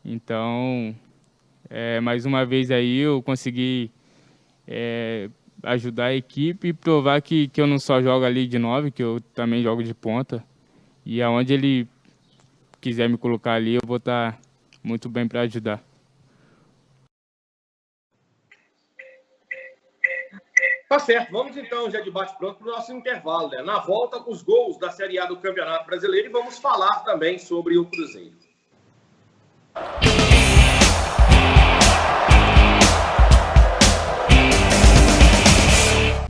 Então, mais uma vez aí eu consegui ajudar a equipe e provar que eu não só jogo ali de 9, que eu também jogo de ponta. E aonde ele quiser me colocar ali, eu vou estar muito bem para ajudar. Tá certo, vamos então já de bate-pronto para o nosso intervalo, né? Na volta, os gols da Série A do Campeonato Brasileiro e vamos falar também sobre o Cruzeiro.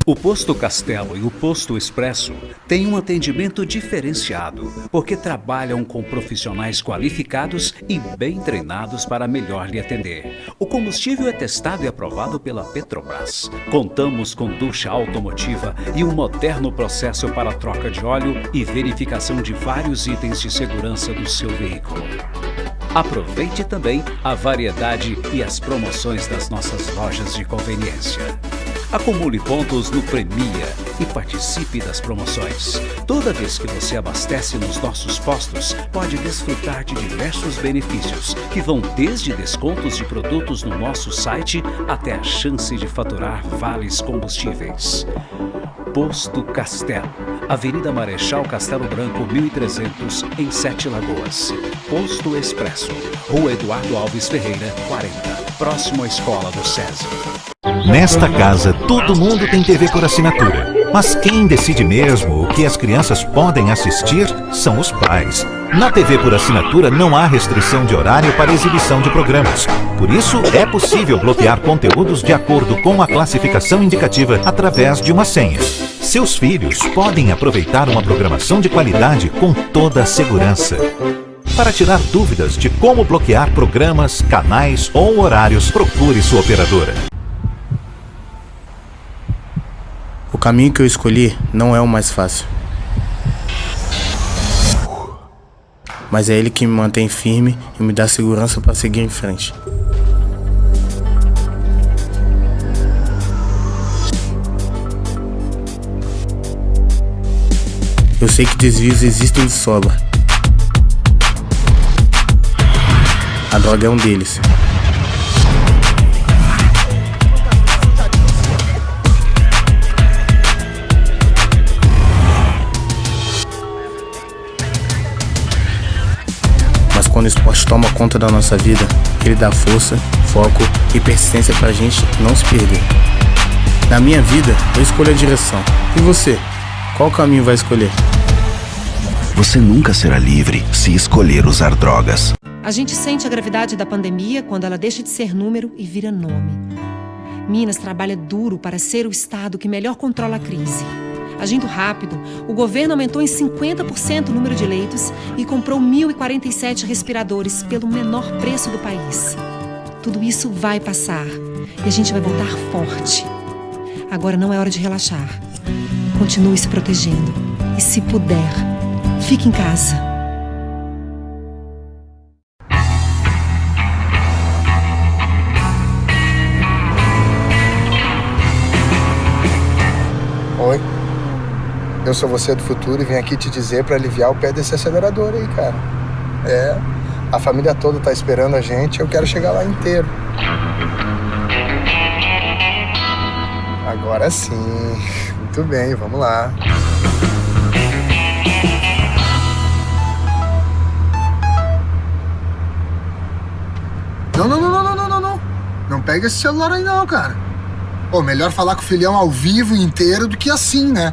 O Posto Castelo e o Posto Expresso têm um atendimento diferenciado, porque trabalham com profissionais qualificados e bem treinados para melhor lhe atender. O combustível é testado e aprovado pela Petrobras. Contamos com ducha automotiva e um moderno processo para troca de óleo e verificação de vários itens de segurança do seu veículo. Aproveite também a variedade e as promoções das nossas lojas de conveniência. Acumule pontos no Premia e participe das promoções. Toda vez que você abastece nos nossos postos, pode desfrutar de diversos benefícios, que vão desde descontos de produtos no nosso site até a chance de faturar vales combustíveis. Posto Castelo, Avenida Marechal Castelo Branco, 1300, em 7 Lagoas. Posto Expresso, Rua Eduardo Alves Ferreira, 40, próximo à Escola do César. Nesta casa, todo mundo tem TV por assinatura. Mas quem decide mesmo o que as crianças podem assistir são os pais. Na TV por assinatura não há restrição de horário para exibição de programas. Por isso, é possível bloquear conteúdos de acordo com a classificação indicativa através de uma senha. Seus filhos podem aproveitar uma programação de qualidade com toda a segurança. Para tirar dúvidas de como bloquear programas, canais ou horários, procure sua operadora. O caminho que eu escolhi não é o mais fácil. Mas é ele que me mantém firme e me dá segurança para seguir em frente. Eu sei que desvios existem de sobra. A droga é um deles. Mas quando o esporte toma conta da nossa vida, ele dá força, foco e persistência pra gente não se perder. Na minha vida, eu escolho a direção. E você? Qual caminho vai escolher? Você nunca será livre se escolher usar drogas. A gente sente a gravidade da pandemia quando ela deixa de ser número e vira nome. Minas trabalha duro para ser o estado que melhor controla a crise. Agindo rápido, o governo aumentou em 50% o número de leitos e comprou 1.047 respiradores pelo menor preço do país. Tudo isso vai passar e a gente vai voltar forte. Agora não é hora de relaxar. Continue se protegendo e, se puder, fique em casa. Oi, eu sou você do futuro e vim aqui te dizer pra aliviar o pé desse acelerador aí, cara. A família toda tá esperando a gente, eu quero chegar lá inteiro. Agora sim, muito bem, vamos lá. Não. Não pega esse celular aí não, cara. Pô, melhor falar com o filhão ao vivo inteiro do que assim, né?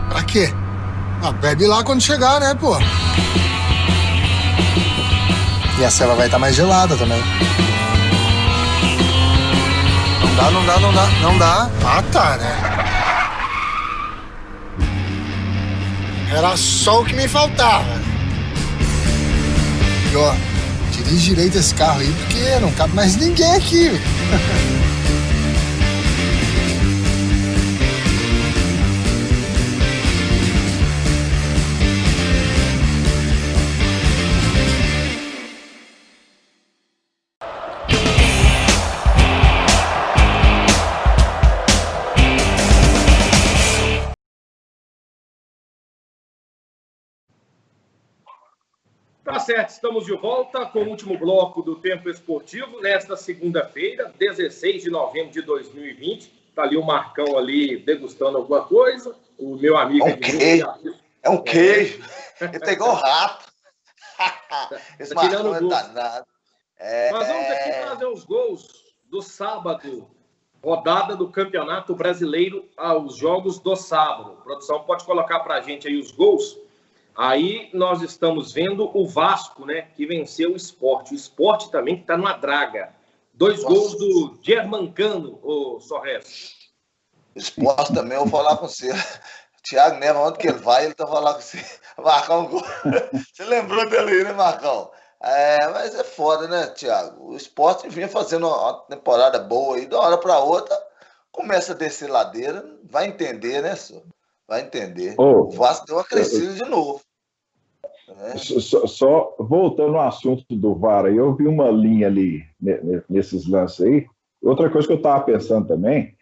Pra quê? Bebe lá quando chegar, né, pô? E a cela vai estar mais gelada também. Não dá. Ah, tá, né? Era só o que me faltava. E ó, dirige direito esse carro aí, porque não cabe mais ninguém aqui. Tá certo, estamos de volta com o último bloco do Tempo Esportivo, nesta segunda-feira, 16 de novembro de 2020. Tá ali o Marcão ali degustando alguma coisa, o meu amigo... É um queijo. Ele pegou o rato. Esse tá tirando Marcão é danado. Nós vamos aqui trazer os gols do sábado, rodada do Campeonato Brasileiro aos jogos do sábado. A produção pode colocar pra gente aí os gols. Aí nós estamos vendo o Vasco, né, que venceu o Sport. O Sport também que está numa draga. 2 gols do Germancano, o Sorres. O Sport também, eu vou falar com você. O Thiago Neves, onde que ele vai, ele tá falando com você. Marcar um gol. Você lembrou dele aí, né, Marcão? Mas é foda, né, Thiago? O Sport vinha fazendo uma temporada boa aí, de uma hora para outra, começa a descer ladeira, vai entender, né, senhor? Vai entender. O Vasco deu uma crescida de novo. Só voltando ao assunto do VAR, eu vi uma linha ali nesses lances aí. Outra coisa que eu estava pensando também,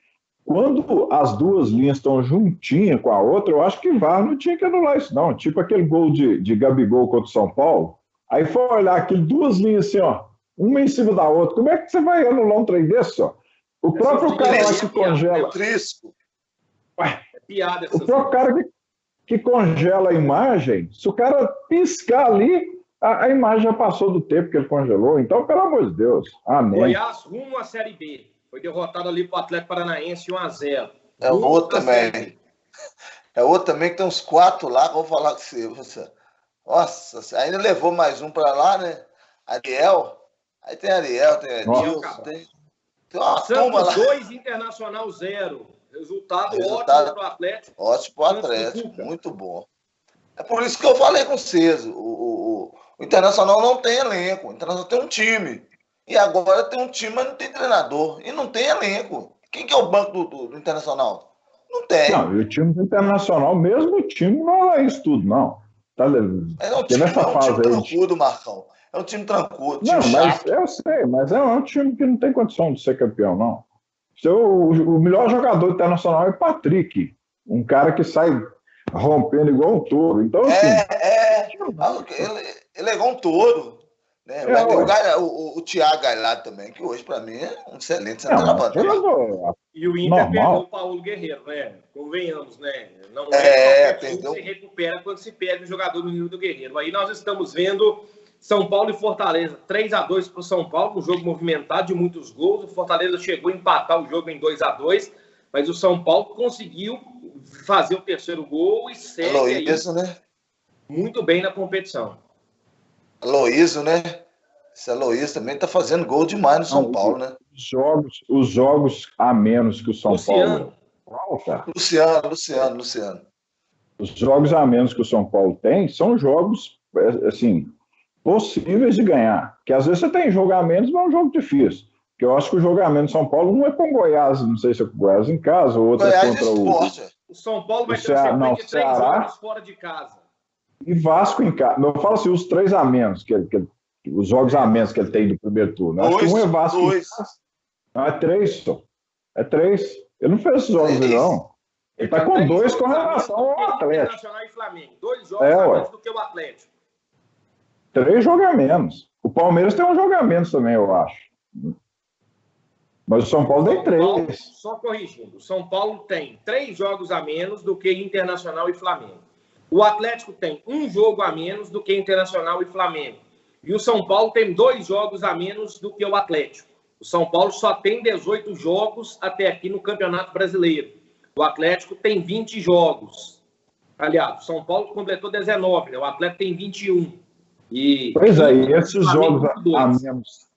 quando as duas linhas estão juntinhas com a outra, eu acho que VAR não tinha que anular isso, não. Tipo aquele gol de Gabigol contra o São Paulo. Aí foi olhar aquilo, duas linhas assim, ó, uma em cima da outra. Como é que você vai anular um trem desse, ó? O próprio cara lá que congela. O próprio cara que congela a imagem, se o cara piscar ali, a imagem já passou do tempo que ele congelou. Então, pelo amor de Deus. Amém. Goiás rumo à Série B. Foi derrotado ali para o Atlético Paranaense 1-0. É o outro também. É outro também que tem uns 4 lá, que eu vou falar com você. Nossa, ainda levou mais um para lá, né? Ariel. Aí tem Ariel, tem Edilson, tem uma turma lá. 2, Internacional 0. Resultado ótimo para o Atlético. Ótimo para o Atlético, muito bom. É por isso que eu falei com vocês. O Internacional não tem elenco. O Internacional tem um time. E agora tem um time, mas não tem treinador. E não tem elenco. Quem que é o banco do Internacional? Não tem. Não, e o time do Internacional, mesmo o time, não é isso tudo, não. É um time tranquilo, Marcão. É um time tranquilo. Não, mas eu sei, mas é um time que não tem condição de ser campeão, não. O melhor jogador internacional é Patrick, um cara que sai rompendo igual um touro. Então, assim, ele é igual um touro. Né? O Thiago Galhardo também, que hoje, para mim, é um excelente centroavante. E o Inter perdeu o Paulo Guerreiro, né? Convenhamos, né? Não perdeu. Se recupera quando se perde o jogador no nível do Guerreiro. Aí nós estamos vendo São Paulo e Fortaleza, 3-2 para o São Paulo, um jogo movimentado de muitos gols. O Fortaleza chegou a empatar o jogo em 2-2, Mas o São Paulo conseguiu fazer o terceiro gol e segue Aloysio, aí né? muito bem na competição. Aloysio, né? Esse Aloysio também tá fazendo gol demais no São Paulo, né? Os jogos a menos que o São Luciano. Paulo... Luciano. Os jogos a menos que o São Paulo tem são jogos, assim, possíveis de ganhar. Porque às vezes você tem jogo a menos, mas é um jogo difícil. Porque eu acho que o jogo a menos do São Paulo não é com o Goiás, não sei se é com o Goiás em casa ou outro é contra o São Paulo vai ter uma sequência de 3 jogos fora de casa. E Vasco em casa. Não, eu falo assim, os 3 a menos, os jogos a menos que ele tem do primeiro turno. Acho que um é Vasco em casa. Não, é 3 só. É 3. Ele não fez esses jogos aí, não. Ele está com 2 com relação ao Atlético. Internacional e Flamengo. 2 jogos a menos do que o Atlético. 3 jogos a menos. O Palmeiras tem um jogo a menos também, eu acho. Mas o São Paulo tem 3. Só corrigindo. O São Paulo tem 3 jogos a menos do que Internacional e Flamengo. O Atlético tem 1 jogo a menos do que Internacional e Flamengo. E o São Paulo tem 2 jogos a menos do que o Atlético. O São Paulo só tem 18 jogos até aqui no Campeonato Brasileiro. O Atlético tem 20 jogos. Aliás, o São Paulo completou 19, né? O Atlético tem 21. Pois é, e esses jogos a menos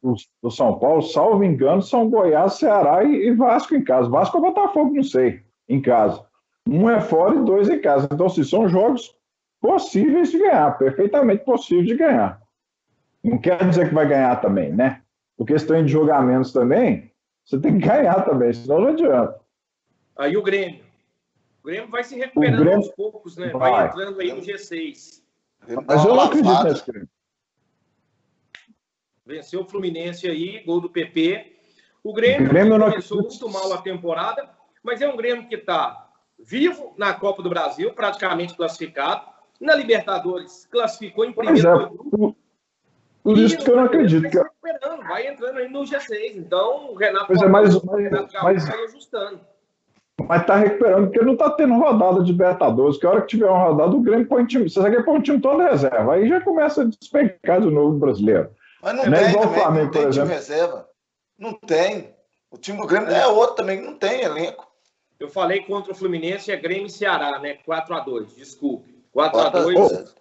do São Paulo, salvo engano, são Goiás, Ceará e Vasco em casa. Vasco ou Botafogo, não sei, em casa. 1 é fora e 2 em casa. Então, assim, são jogos possíveis de ganhar, perfeitamente possíveis de ganhar. Não quer dizer que vai ganhar também, né? Porque se tem de jogar menos também, você tem que ganhar também, senão não adianta. Aí o Grêmio. O Grêmio vai se recuperando aos poucos, né? Vai entrando aí no G6. Mas eu não acredito nesse Grêmio. Venceu o Fluminense aí, gol do PP. O Grêmio começou muito mal a temporada, mas é um Grêmio que está vivo na Copa do Brasil, praticamente classificado. Na Libertadores, classificou em primeiro grupo. Por isso que eu não acredito. Vai entrando aí no G6. Então, o Renato Gaúcho vai ajustando. Mas está recuperando, porque não está tendo rodada de Libertadores. Que a hora que tiver uma rodada, o Grêmio põe time. Você sabe que põe um time todo reserva. Aí já começa a despencar de novo o brasileiro. Mas não tem igual também, o Flamengo, não tem time reserva. Não tem. O time do Grêmio é outro também, não tem elenco. Eu falei contra o Fluminense, é Grêmio e Ceará, né? 4-2, desculpe. 4-2.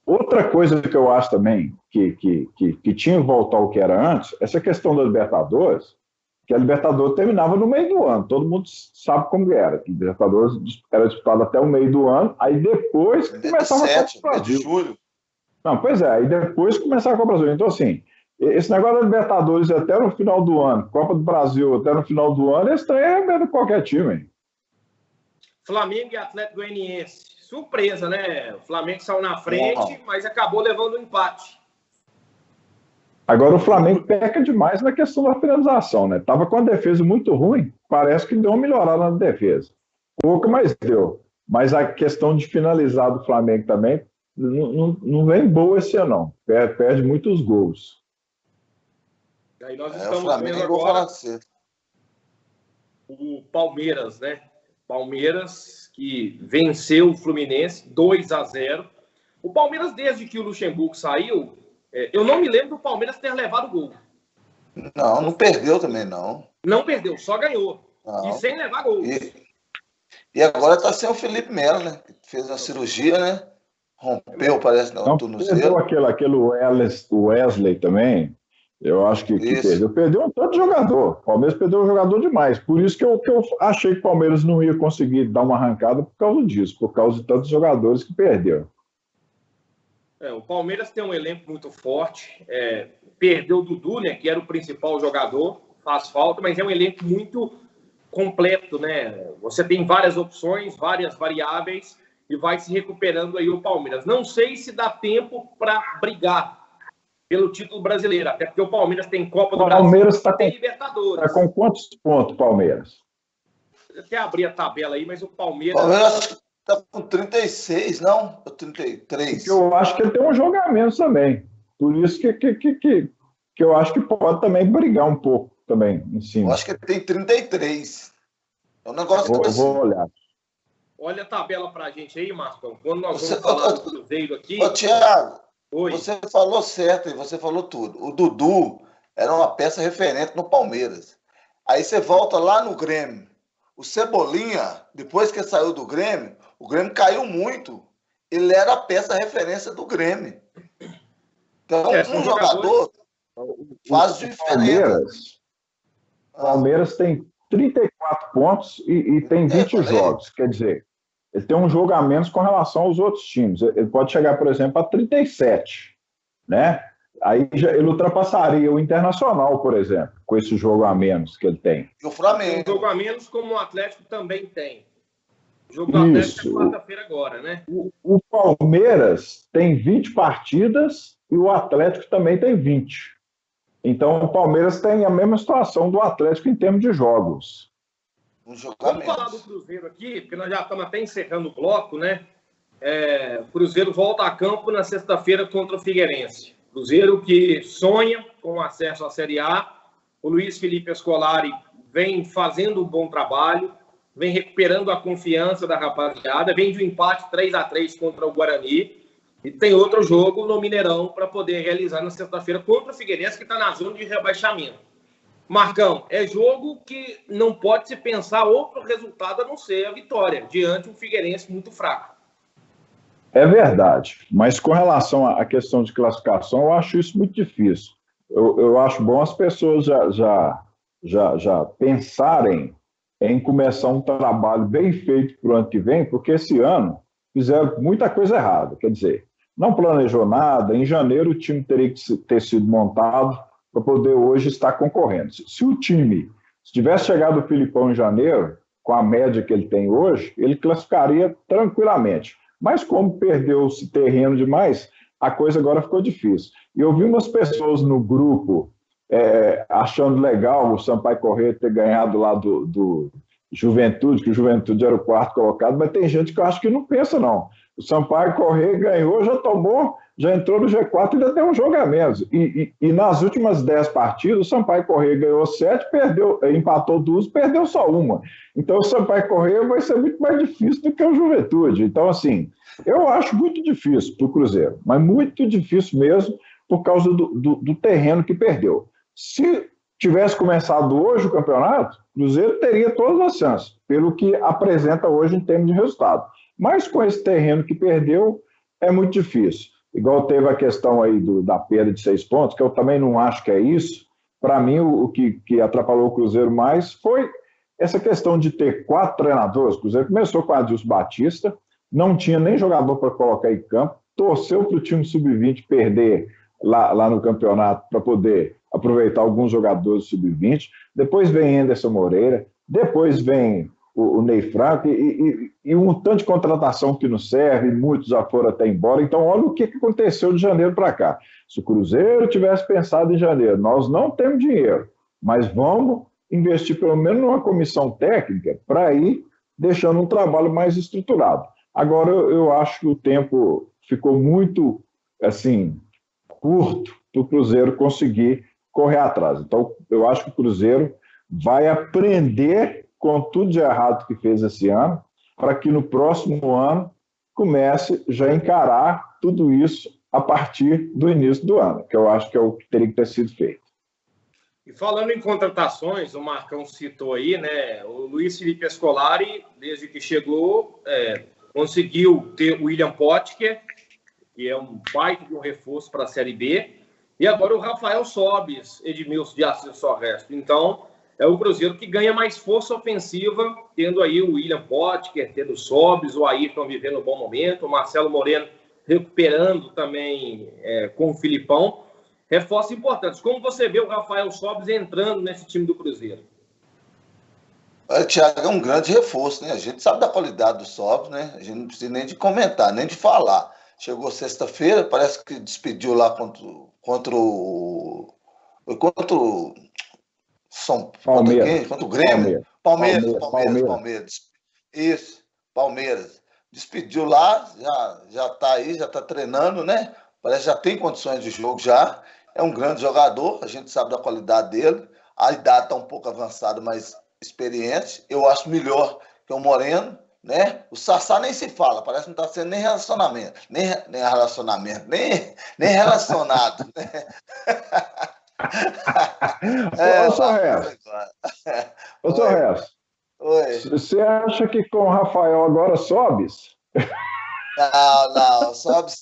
Outra coisa que eu acho também que tinha que voltar ao que era antes, essa questão da Libertadores, que a Libertadores terminava no meio do ano. Todo mundo sabe como era. Que a Libertadores era disputada até o meio do ano, aí depois começava a Copa do Brasil. De julho. Não, pois é, aí depois começava a Copa do Brasil. Então, assim, esse negócio da Libertadores até no final do ano, Copa do Brasil até no final do ano, esse trem é meio de qualquer time. Flamengo e Atlético Goianiense. Surpresa, né? O Flamengo saiu na frente, mas acabou levando um empate. Agora o Flamengo peca demais na questão da finalização, né? Tava com a defesa muito ruim, parece que deu uma melhorada na defesa. Pouco, mas deu. Mas a questão de finalizar do Flamengo também não vem boa esse ano, não. Perde muitos gols. Aí nós estamos vendo agora o Palmeiras, né? Palmeiras que venceu o Fluminense 2-0. O Palmeiras, desde que o Luxemburgo saiu, eu não me lembro do Palmeiras ter levado gol. Não perdeu também, não. Não perdeu, só ganhou. Não. E sem levar gol. E agora está sem o Felipe Melo, né? Fez uma cirurgia, né? Rompeu, parece, no tornozelo. Perdeu aquele Wesley também. Eu acho que perdeu. Perdeu um tanto de jogador. O Palmeiras perdeu um jogador demais. Por isso que eu achei que o Palmeiras não ia conseguir dar uma arrancada por causa disso, por causa de tantos jogadores que perdeu. O Palmeiras tem um elenco muito forte. Perdeu o Dudu, né, que era o principal jogador, faz falta, mas é um elenco muito completo, né? Você tem várias opções, várias variáveis e vai se recuperando aí o Palmeiras. Não sei se dá tempo para brigar pelo título brasileiro, até porque o Palmeiras tem Copa do Brasil e tem Libertadores. Está com quantos pontos, Palmeiras? Eu até abri a tabela aí, mas o Palmeiras está com 36, não? 33. Porque eu acho que ele tem um jogo a menos também. Por isso que eu acho que pode também brigar um pouco também em cima. Eu acho que ele tem 33. É um negócio que vou olhar. Olha a tabela pra gente aí, Marcão. Quando nós vamos falar do Cruzeiro aqui... Ô, Thiago, Oi. Você falou certo e você falou tudo. O Dudu era uma peça referente no Palmeiras. Aí você volta lá no Grêmio. O Cebolinha, depois que saiu do Grêmio, o Grêmio caiu muito. Ele era a peça referência do Grêmio. Então, um jogador faz diferença. Palmeiras tem 34 pontos e tem 20 jogos. Quer dizer, ele tem um jogo a menos com relação aos outros times. Ele pode chegar, por exemplo, a 37, né? Aí ele ultrapassaria o Internacional, por exemplo, com esse jogo a menos que ele tem. E o Flamengo. Um jogo a menos como o Atlético também tem. O jogo do Atlético é quarta-feira agora, né? O Palmeiras tem 20 partidas e o Atlético também tem 20. Então o Palmeiras tem a mesma situação do Atlético em termos de jogos. Vamos falar do Cruzeiro aqui, porque nós já estamos até encerrando o bloco, né? O Cruzeiro volta a campo na sexta-feira contra o Figueirense. Cruzeiro que sonha com acesso à Série A. O Luiz Felipe Scolari vem fazendo um bom trabalho, vem recuperando a confiança da rapaziada, vem de um empate 3-3 contra o Guarani e tem outro jogo no Mineirão para poder realizar na sexta-feira contra o Figueirense, que está na zona de rebaixamento. Marcão, é jogo que não pode se pensar outro resultado a não ser a vitória, diante de um Figueirense muito fraco. É verdade, mas com relação à questão de classificação, eu acho isso muito difícil. Eu acho bom as pessoas já pensarem em começar um trabalho bem feito para o ano que vem, porque esse ano fizeram muita coisa errada. Quer dizer, não planejou nada. Em janeiro o time teria que ter sido montado para poder hoje estar concorrendo. Se o time tivesse chegado o Filipão em janeiro, com a média que ele tem hoje, ele classificaria tranquilamente. Mas como perdeu-se terreno demais, a coisa agora ficou difícil. E eu vi umas pessoas no grupo achando legal o Sampaio Corrêa ter ganhado lá do Juventude, que o Juventude era o quarto colocado, mas tem gente que eu acho que não pensa, não. O Sampaio Corrêa ganhou, já entrou no G4 e ainda tem um jogo a menos. E nas últimas 10 partidas, o Sampaio Corrêa ganhou 7, empatou 2, perdeu só uma. Então o Sampaio Corrêa vai ser muito mais difícil do que o Juventude. Então, assim, eu acho muito difícil para o Cruzeiro, mas muito difícil mesmo por causa do terreno que perdeu. Se tivesse começado hoje o campeonato, o Cruzeiro teria todas as chances, pelo que apresenta hoje em termos de resultado. Mas com esse terreno que perdeu, é muito difícil. Igual teve a questão aí da perda de 6 pontos, que eu também não acho que é isso. Para mim, o que atrapalhou o Cruzeiro mais foi essa questão de ter 4 treinadores. O Cruzeiro começou com o Adilson Batista, não tinha nem jogador para colocar em campo, torceu para o time sub-20 perder lá no campeonato para poder aproveitar alguns jogadores sub-20. Depois vem Anderson Moreira, depois vem o Ney Franco e um tanto de contratação que não serve, muitos já foram até embora. Então, olha o que aconteceu de janeiro para cá. Se o Cruzeiro tivesse pensado em janeiro, nós não temos dinheiro, mas vamos investir pelo menos numa comissão técnica para ir deixando um trabalho mais estruturado. Agora, eu acho que o tempo ficou muito, assim, curto para o Cruzeiro conseguir correr atrás. Então, eu acho que o Cruzeiro vai aprender com tudo de errado que fez esse ano, para que no próximo ano comece já a encarar tudo isso a partir do início do ano, que eu acho que é o que teria que ter sido feito. E falando em contratações, o Marcão citou aí, né? O Luiz Felipe Scolari, desde que chegou, conseguiu ter o William Potker, que é um baita de um reforço para a Série B, e agora o Rafael Sobis, Edmilson de Assis Sorresto. Então, é o Cruzeiro que ganha mais força ofensiva, tendo aí o William Potker, tendo o Sobis, o Ayrton vivendo um bom momento, o Marcelo Moreno recuperando também com o Filipão. Reforços importantes. Como você vê o Rafael Sobis entrando nesse time do Cruzeiro? O Thiago é um grande reforço, né? A gente sabe da qualidade do Sobis, né? A gente não precisa nem de comentar, nem de falar. Chegou sexta-feira, parece que despediu lá contra o Grêmio. Palmeiras. Isso, Palmeiras. Despediu lá, já tá aí, já tá treinando, né? Parece que já tem condições de jogo já. É um grande jogador, a gente sabe da qualidade dele. A idade tá um pouco avançada, mas experiente. Eu acho melhor que o Moreno, né? O Sassá nem se fala, parece que não tá sendo nem relacionamento, nem relacionado, né? Ô, Sorresto. Oi. Você acha que com o Rafael agora sobes?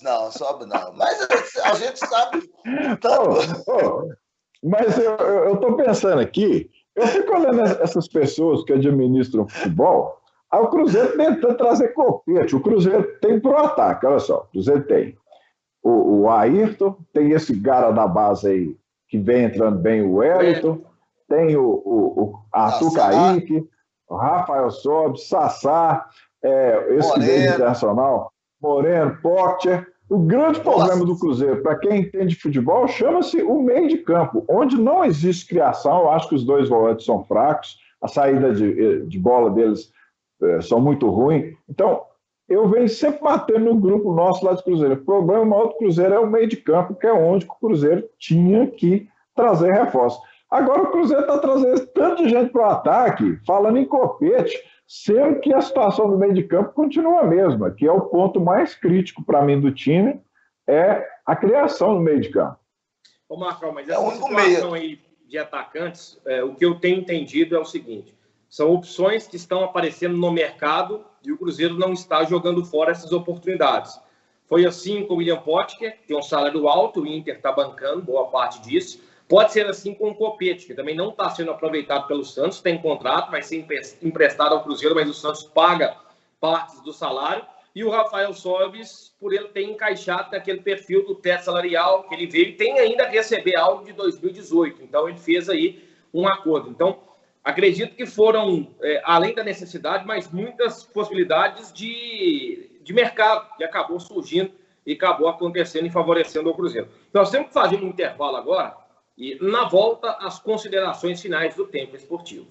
Não, sobe não. Mas a gente sabe tanto. Mas eu tô pensando aqui, eu fico olhando essas pessoas que administram futebol, aí o Cruzeiro tenta trazer copete. O Cruzeiro tem pro ataque, olha só, o Cruzeiro tem o Ayrton, tem esse cara da base aí que vem entrando bem, o Wellington, tem o Arthur Kaique, o Rafael Sobis, Sassá, esse que veio internacional, Moreno, Potter. O grande problema do Cruzeiro, para quem entende de futebol, chama-se o meio de campo, onde não existe criação. Eu acho que os dois volantes são fracos, a saída de bola deles são muito ruins. Então, eu venho sempre batendo no grupo nosso lá de Cruzeiro. O problema maior do Cruzeiro é o meio de campo, que é onde o Cruzeiro tinha que trazer reforço. Agora o Cruzeiro está trazendo tanta gente para o ataque, falando em copete, sendo que a situação do meio de campo continua a mesma, que é o ponto mais crítico para mim do time, é a criação no meio de campo. Ô Marcão, mas essa situação aí de atacantes, o que eu tenho entendido é o seguinte, são opções que estão aparecendo no mercado e o Cruzeiro não está jogando fora essas oportunidades. Foi assim com o William Potker, que tem um salário alto, o Inter está bancando boa parte disso. Pode ser assim com o Copete, que também não está sendo aproveitado pelo Santos, tem contrato, vai ser emprestado ao Cruzeiro, mas o Santos paga partes do salário. E o Rafael Sobis, por ele ter encaixado naquele perfil do teto salarial que ele veio e tem ainda a receber algo de 2018. Então, ele fez aí um acordo. Então, acredito que foram, além da necessidade, mas muitas possibilidades de mercado que acabou surgindo e acabou acontecendo e favorecendo o Cruzeiro. Nós temos que fazer um intervalo agora e, na volta, as considerações finais do Tempo Esportivo.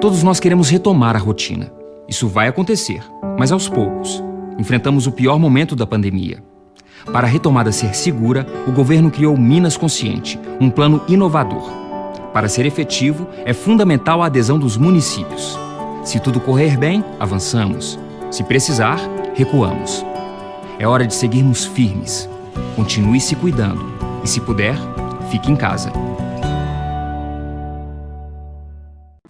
Todos nós queremos retomar a rotina. Isso vai acontecer, mas aos poucos. Enfrentamos o pior momento da pandemia. Para a retomada ser segura, o governo criou o Minas Consciente, um plano inovador. Para ser efetivo, é fundamental a adesão dos municípios. Se tudo correr bem, avançamos. Se precisar, recuamos. É hora de seguirmos firmes. Continue se cuidando e, se puder, fique em casa.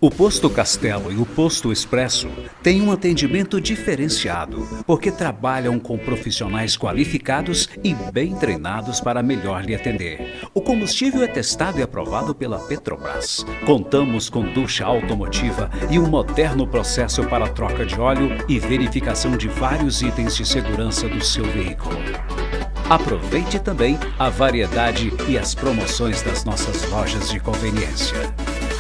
O Posto Castelo e o Posto Expresso têm um atendimento diferenciado, porque trabalham com profissionais qualificados e bem treinados para melhor lhe atender. O combustível é testado e aprovado pela Petrobras. Contamos com ducha automotiva e um moderno processo para troca de óleo e verificação de vários itens de segurança do seu veículo. Aproveite também a variedade e as promoções das nossas lojas de conveniência.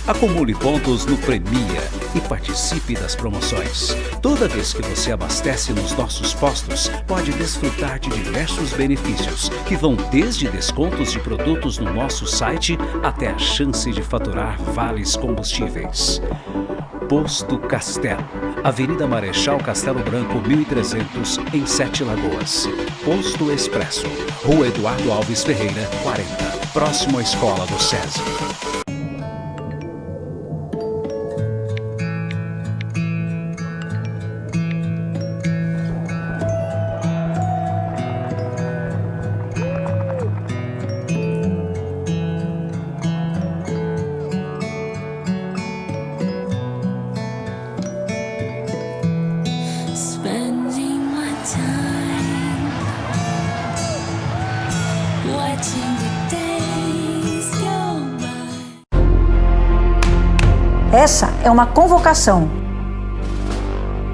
Acumule pontos no Premia e participe das promoções. Toda vez que você abastece nos nossos postos, pode desfrutar de diversos benefícios, que vão desde descontos de produtos no nosso site até a chance de faturar vales combustíveis. Posto Castelo, Avenida Marechal Castelo Branco, 1300, em 7 Lagoas. Posto Expresso, Rua Eduardo Alves Ferreira, 40, próximo à Escola do SESI. Essa é uma convocação.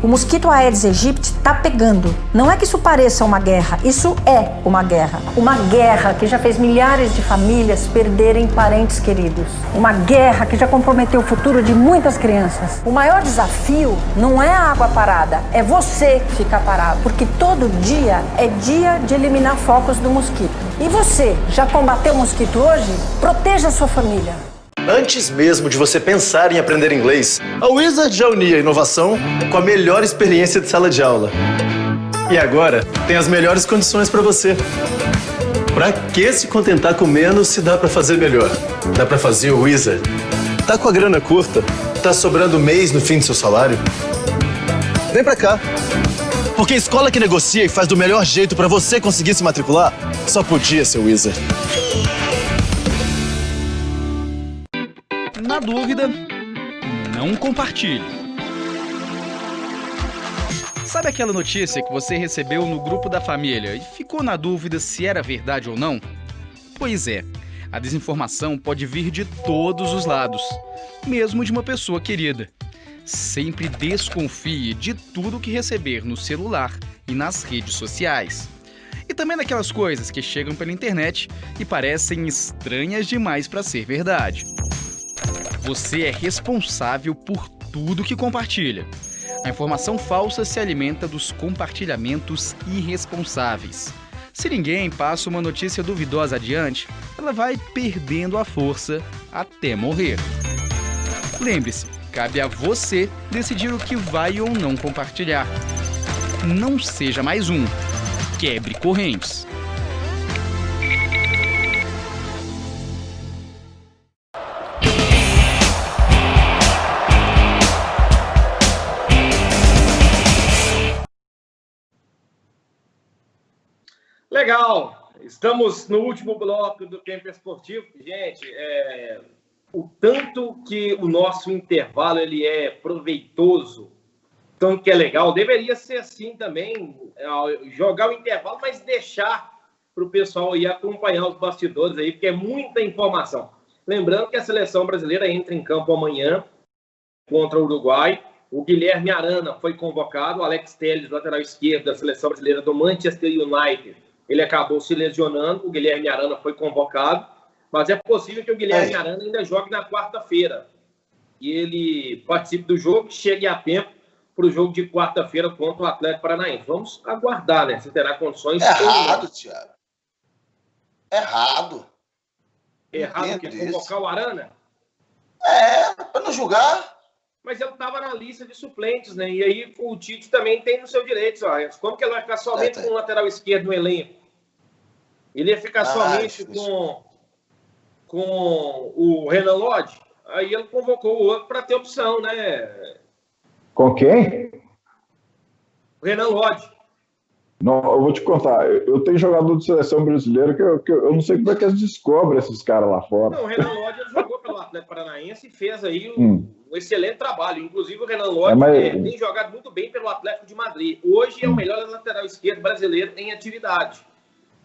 O mosquito Aedes aegypti está pegando. Não é que isso pareça uma guerra, isso é uma guerra. Uma guerra que já fez milhares de famílias perderem parentes queridos. Uma guerra que já comprometeu o futuro de muitas crianças. O maior desafio não é a água parada, é você ficar parado. Porque todo dia é dia de eliminar focos do mosquito. E você, já combateu o mosquito hoje? Proteja a sua família. Antes mesmo de você pensar em aprender inglês, a Wizard já unia a inovação com a melhor experiência de sala de aula. E agora tem as melhores condições para você. Pra que se contentar com menos se dá pra fazer melhor? Dá pra fazer o Wizard. Tá com a grana curta? Tá sobrando mês no fim do seu salário? Vem pra cá. Porque a escola que negocia e faz do melhor jeito pra você conseguir se matricular Só podia ser o Wizard. Na dúvida, não compartilhe. Sabe aquela notícia que você recebeu no grupo da família e ficou na dúvida se era verdade ou não? Pois é, a desinformação pode vir de todos os lados, mesmo de uma pessoa querida. Sempre desconfie de tudo que receber no celular e nas redes sociais. E também daquelas coisas que chegam pela internet e parecem estranhas demais para ser verdade. Você é responsável por tudo que compartilha. A informação falsa se alimenta dos compartilhamentos irresponsáveis. Se ninguém passa uma notícia duvidosa adiante, ela vai perdendo a força até morrer. Lembre-se, cabe a você decidir o que vai ou não compartilhar. Não seja mais um. Quebre correntes. Legal, estamos no último bloco do Tempo Esportivo. Gente, o tanto que o nosso intervalo ele é proveitoso, tanto que é legal, deveria ser assim também, jogar o intervalo, mas deixar para o pessoal ir acompanhar os bastidores aí, porque é muita informação. Lembrando que a seleção brasileira entra em campo amanhã contra o Uruguai. O Guilherme Arana foi convocado, o Alex Telles, lateral esquerdo da seleção brasileira do Manchester United, ele acabou se lesionando, o Guilherme Arana foi convocado, mas é possível que o Guilherme Arana ainda jogue na quarta-feira. E ele participe do jogo, chegue a tempo para o jogo de quarta-feira contra o Atlético Paranaense. Vamos aguardar, né? Se terá condições. Errado, Thiago. Errado. Errado que convocar o Arana? Para não julgar. Mas ele estava na lista de suplentes, né? E aí o Tite também tem no seu direito. Ó. Como que ele vai ficar somente com o lateral esquerdo no elenco? Ele ia ficar somente com o Renan Lodge? Aí ele convocou o outro para ter opção, né? Com quem? O Renan Lodge. Não, eu vou te contar. Eu tenho jogador de seleção brasileira que eu não sei como é que eles descobrem esses caras lá fora. Não, o Renan Lodge ele jogou pelo Atlético Paranaense e fez aí um excelente trabalho. Inclusive o Renan Lodge tem jogado muito bem pelo Atlético de Madrid. Hoje é o melhor lateral esquerdo brasileiro em atividade.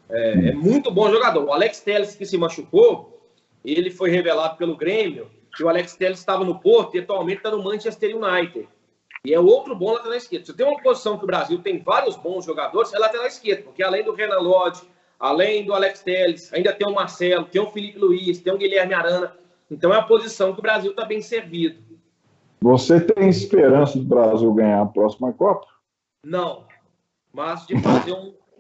É muito bom jogador. O Alex Telles, que se machucou, ele foi revelado pelo Grêmio, que o Alex Telles estava no Porto e atualmente está no Manchester United. E é outro bom lateral esquerdo. Se tem uma posição que o Brasil tem vários bons jogadores, é lateral esquerdo, porque além do Renan Lodge, além do Alex Telles, ainda tem o Marcelo, tem o Felipe Luiz, tem o Guilherme Arana. Então é a posição que o Brasil está bem servido. Você tem esperança do Brasil ganhar a próxima Copa? Não, mas de fazer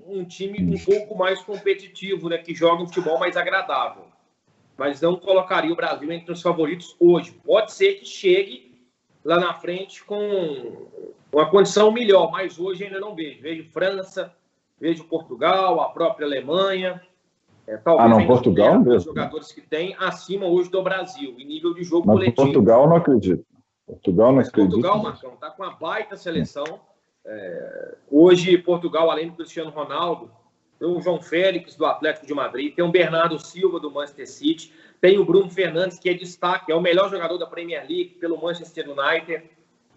um time um pouco mais competitivo, né, que joga um futebol mais agradável. Mas não colocaria o Brasil entre os favoritos hoje. Pode ser que chegue lá na frente com uma condição melhor, mas hoje ainda não vejo. Vejo França, vejo Portugal, a própria Alemanha. Talvez Portugal mesmo. Os jogadores que tem acima hoje do Brasil, em nível de jogo mas coletivo. Portugal não acredito. Portugal, Marcão, está com uma baita seleção. Hoje, Portugal, além do Cristiano Ronaldo, tem o João Félix, do Atlético de Madrid, tem o Bernardo Silva, do Manchester City, tem o Bruno Fernandes, que é destaque, é o melhor jogador da Premier League pelo Manchester United.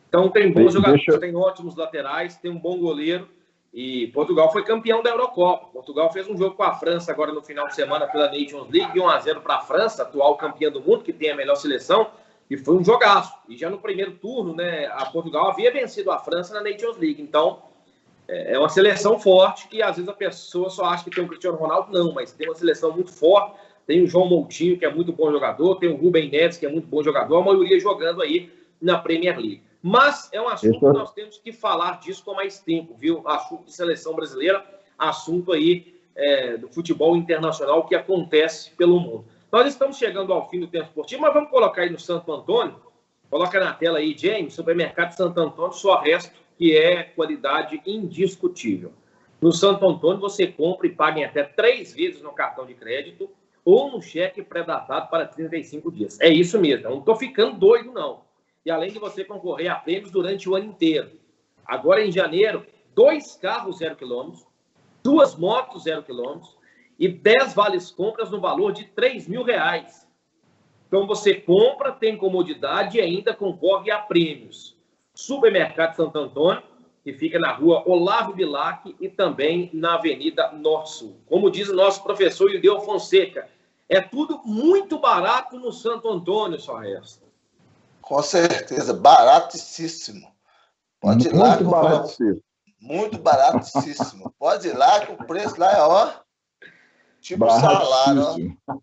Então tem bons jogadores, tem ótimos laterais, tem um bom goleiro. E Portugal foi campeão da Eurocopa. Portugal fez um jogo com a França agora no final de semana pela Nations League, 1-0 para a França, atual campeã do mundo, que tem a melhor seleção. E foi um jogaço. E já no primeiro turno, né, a Portugal havia vencido a França na Nations League. Então, é uma seleção forte que às vezes a pessoa só acha que tem o Cristiano Ronaldo. Não, mas tem uma seleção muito forte. Tem o João Moutinho, que é muito bom jogador. Tem o Rubem Neves, que é muito bom jogador. A maioria jogando aí na Premier League. Mas é um assunto que nós temos que falar disso com mais tempo, viu? Assunto de seleção brasileira, assunto aí do futebol internacional que acontece pelo mundo. Nós estamos chegando ao fim do tempo esportivo, mas vamos colocar aí no Santo Antônio. Coloca na tela aí, James, Supermercado Santo Antônio, só resto, que é qualidade indiscutível. No Santo Antônio, você compra e paga em até 3 vezes no cartão de crédito ou no cheque pré-datado para 35 dias. É isso mesmo, eu não estou ficando doido, não. E além de você concorrer a prêmios durante o ano inteiro. Agora, em janeiro, 2 carros 0 km, 2 motos 0 km e 10 vales compras no valor de R$3.000. Então você compra, tem comodidade e ainda concorre a prêmios. Supermercado Santo Antônio, que fica na rua Olavo Bilac e também na Avenida Norte-Sul. Como diz o nosso professor Ildeu Fonseca, é tudo muito barato no Santo Antônio, só resta. Com certeza, baratíssimo. Pode ir lá. Muito baratíssimo. Pode ir lá que o preço lá é, ó, tipo salário, ó.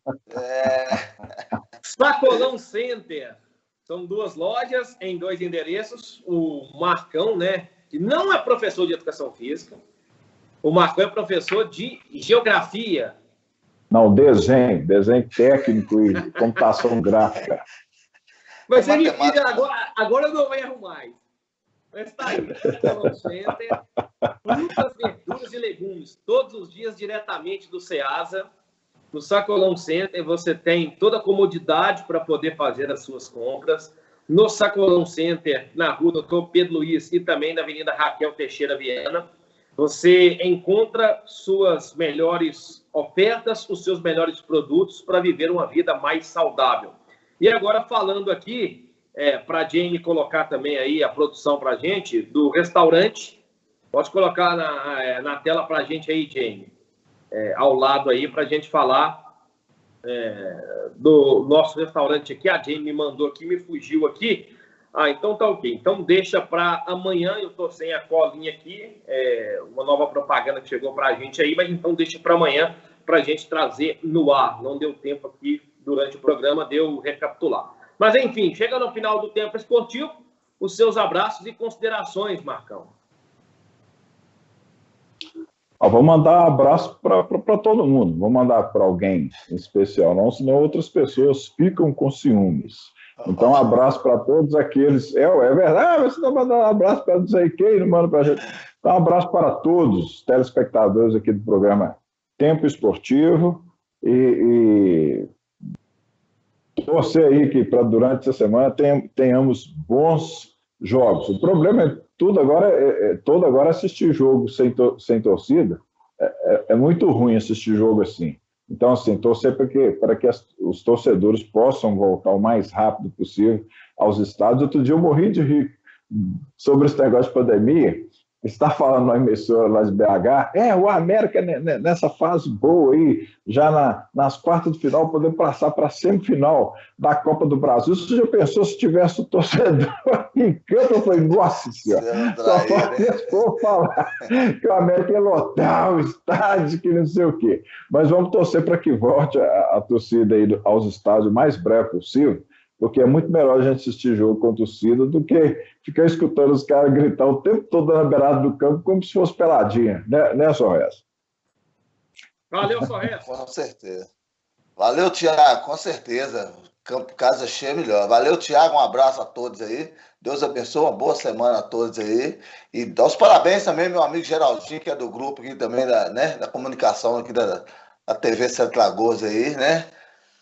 Sacolão Center. São 2 lojas em 2 endereços. O Marcão, né, que não é professor de educação física. O Marcão é professor de geografia. Não, desenho técnico e computação gráfica. Mas ele agora eu não erro mais. Mas está aí, Sacolão Center, frutas, verduras e legumes, todos os dias diretamente do Ceasa. No Sacolão Center você tem toda a comodidade para poder fazer as suas compras. No Sacolão Center, na rua Dr. Pedro Luiz e também na Avenida Raquel Teixeira Viana, você encontra suas melhores ofertas, os seus melhores produtos para viver uma vida mais saudável. E agora falando aqui, para a Jane colocar também aí a produção para a gente, do restaurante, pode colocar na tela para a gente aí, Jane. Ao lado aí para a gente falar do nosso restaurante aqui. A Jane me mandou aqui, me fugiu aqui. Então tá ok. Então deixa para amanhã, eu tô sem a colinha aqui, uma nova propaganda que chegou para a gente aí, mas então deixa para amanhã para a gente trazer no ar. Não deu tempo aqui durante o programa de eu recapitular. Mas enfim, chega no final do tempo esportivo, os seus abraços e considerações, Marcão. Vou mandar abraço para todo mundo. Vou mandar para alguém em especial, não, senão outras pessoas ficam com ciúmes. Então, abraço para todos aqueles. É verdade, você está mandando um abraço para não sei quem, não manda para a gente. Então, um abraço para todos os telespectadores aqui do programa Tempo Esportivo e torcer aí que durante essa semana tenhamos bons jogos. O problema é todo agora assistir jogo sem torcida. É muito ruim assistir jogo assim. Então, assim, torcer para que os torcedores possam voltar o mais rápido possível aos estádios. Outro dia eu morri de rir sobre esse negócio de pandemia. Está falando na emissora lá de BH, o América nessa fase boa aí, já nas quartas de final, poder passar para a semifinal da Copa do Brasil. Você já pensou se tivesse o torcedor em campo? Eu falei, nossa senhora, só for falar que o América ia lotar o estádio, que não sei o quê. Mas vamos torcer para que volte a torcida aí aos estádios o mais breve possível, porque é muito melhor a gente assistir jogo com torcida do que ficar escutando os caras gritar o tempo todo na beirada do campo como se fosse peladinha, né, Sorrés? Valeu, Sorrés. Com certeza. Valeu, Tiago, com certeza. Campo Casa cheia melhor. Valeu, Tiago, um abraço a todos aí. Deus abençoe, uma boa semana a todos aí. E dá os parabéns também, meu amigo Geraldinho, que é do grupo aqui também, da comunicação aqui da TV Sete Lagoas aí, né?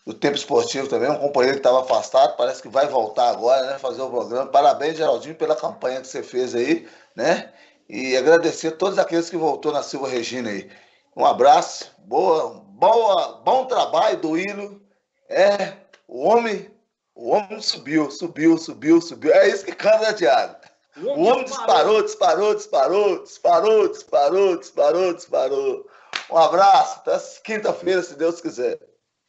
O Tempo Esportivo também, um companheiro que estava afastado, parece que vai voltar agora, né, fazer o programa. Parabéns, Geraldinho, pela campanha que você fez aí, né? E agradecer a todos aqueles que voltou na Silva Regina aí. Um abraço, bom trabalho do Hilo. O homem subiu. É isso que canta, né, Thiago? O homem disparou. Um abraço, até quinta-feira, se Deus quiser.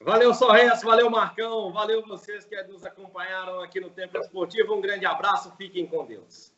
Valeu, Sorrés, valeu, Marcão, valeu vocês que nos acompanharam aqui no Tempo Esportivo. Um grande abraço, fiquem com Deus.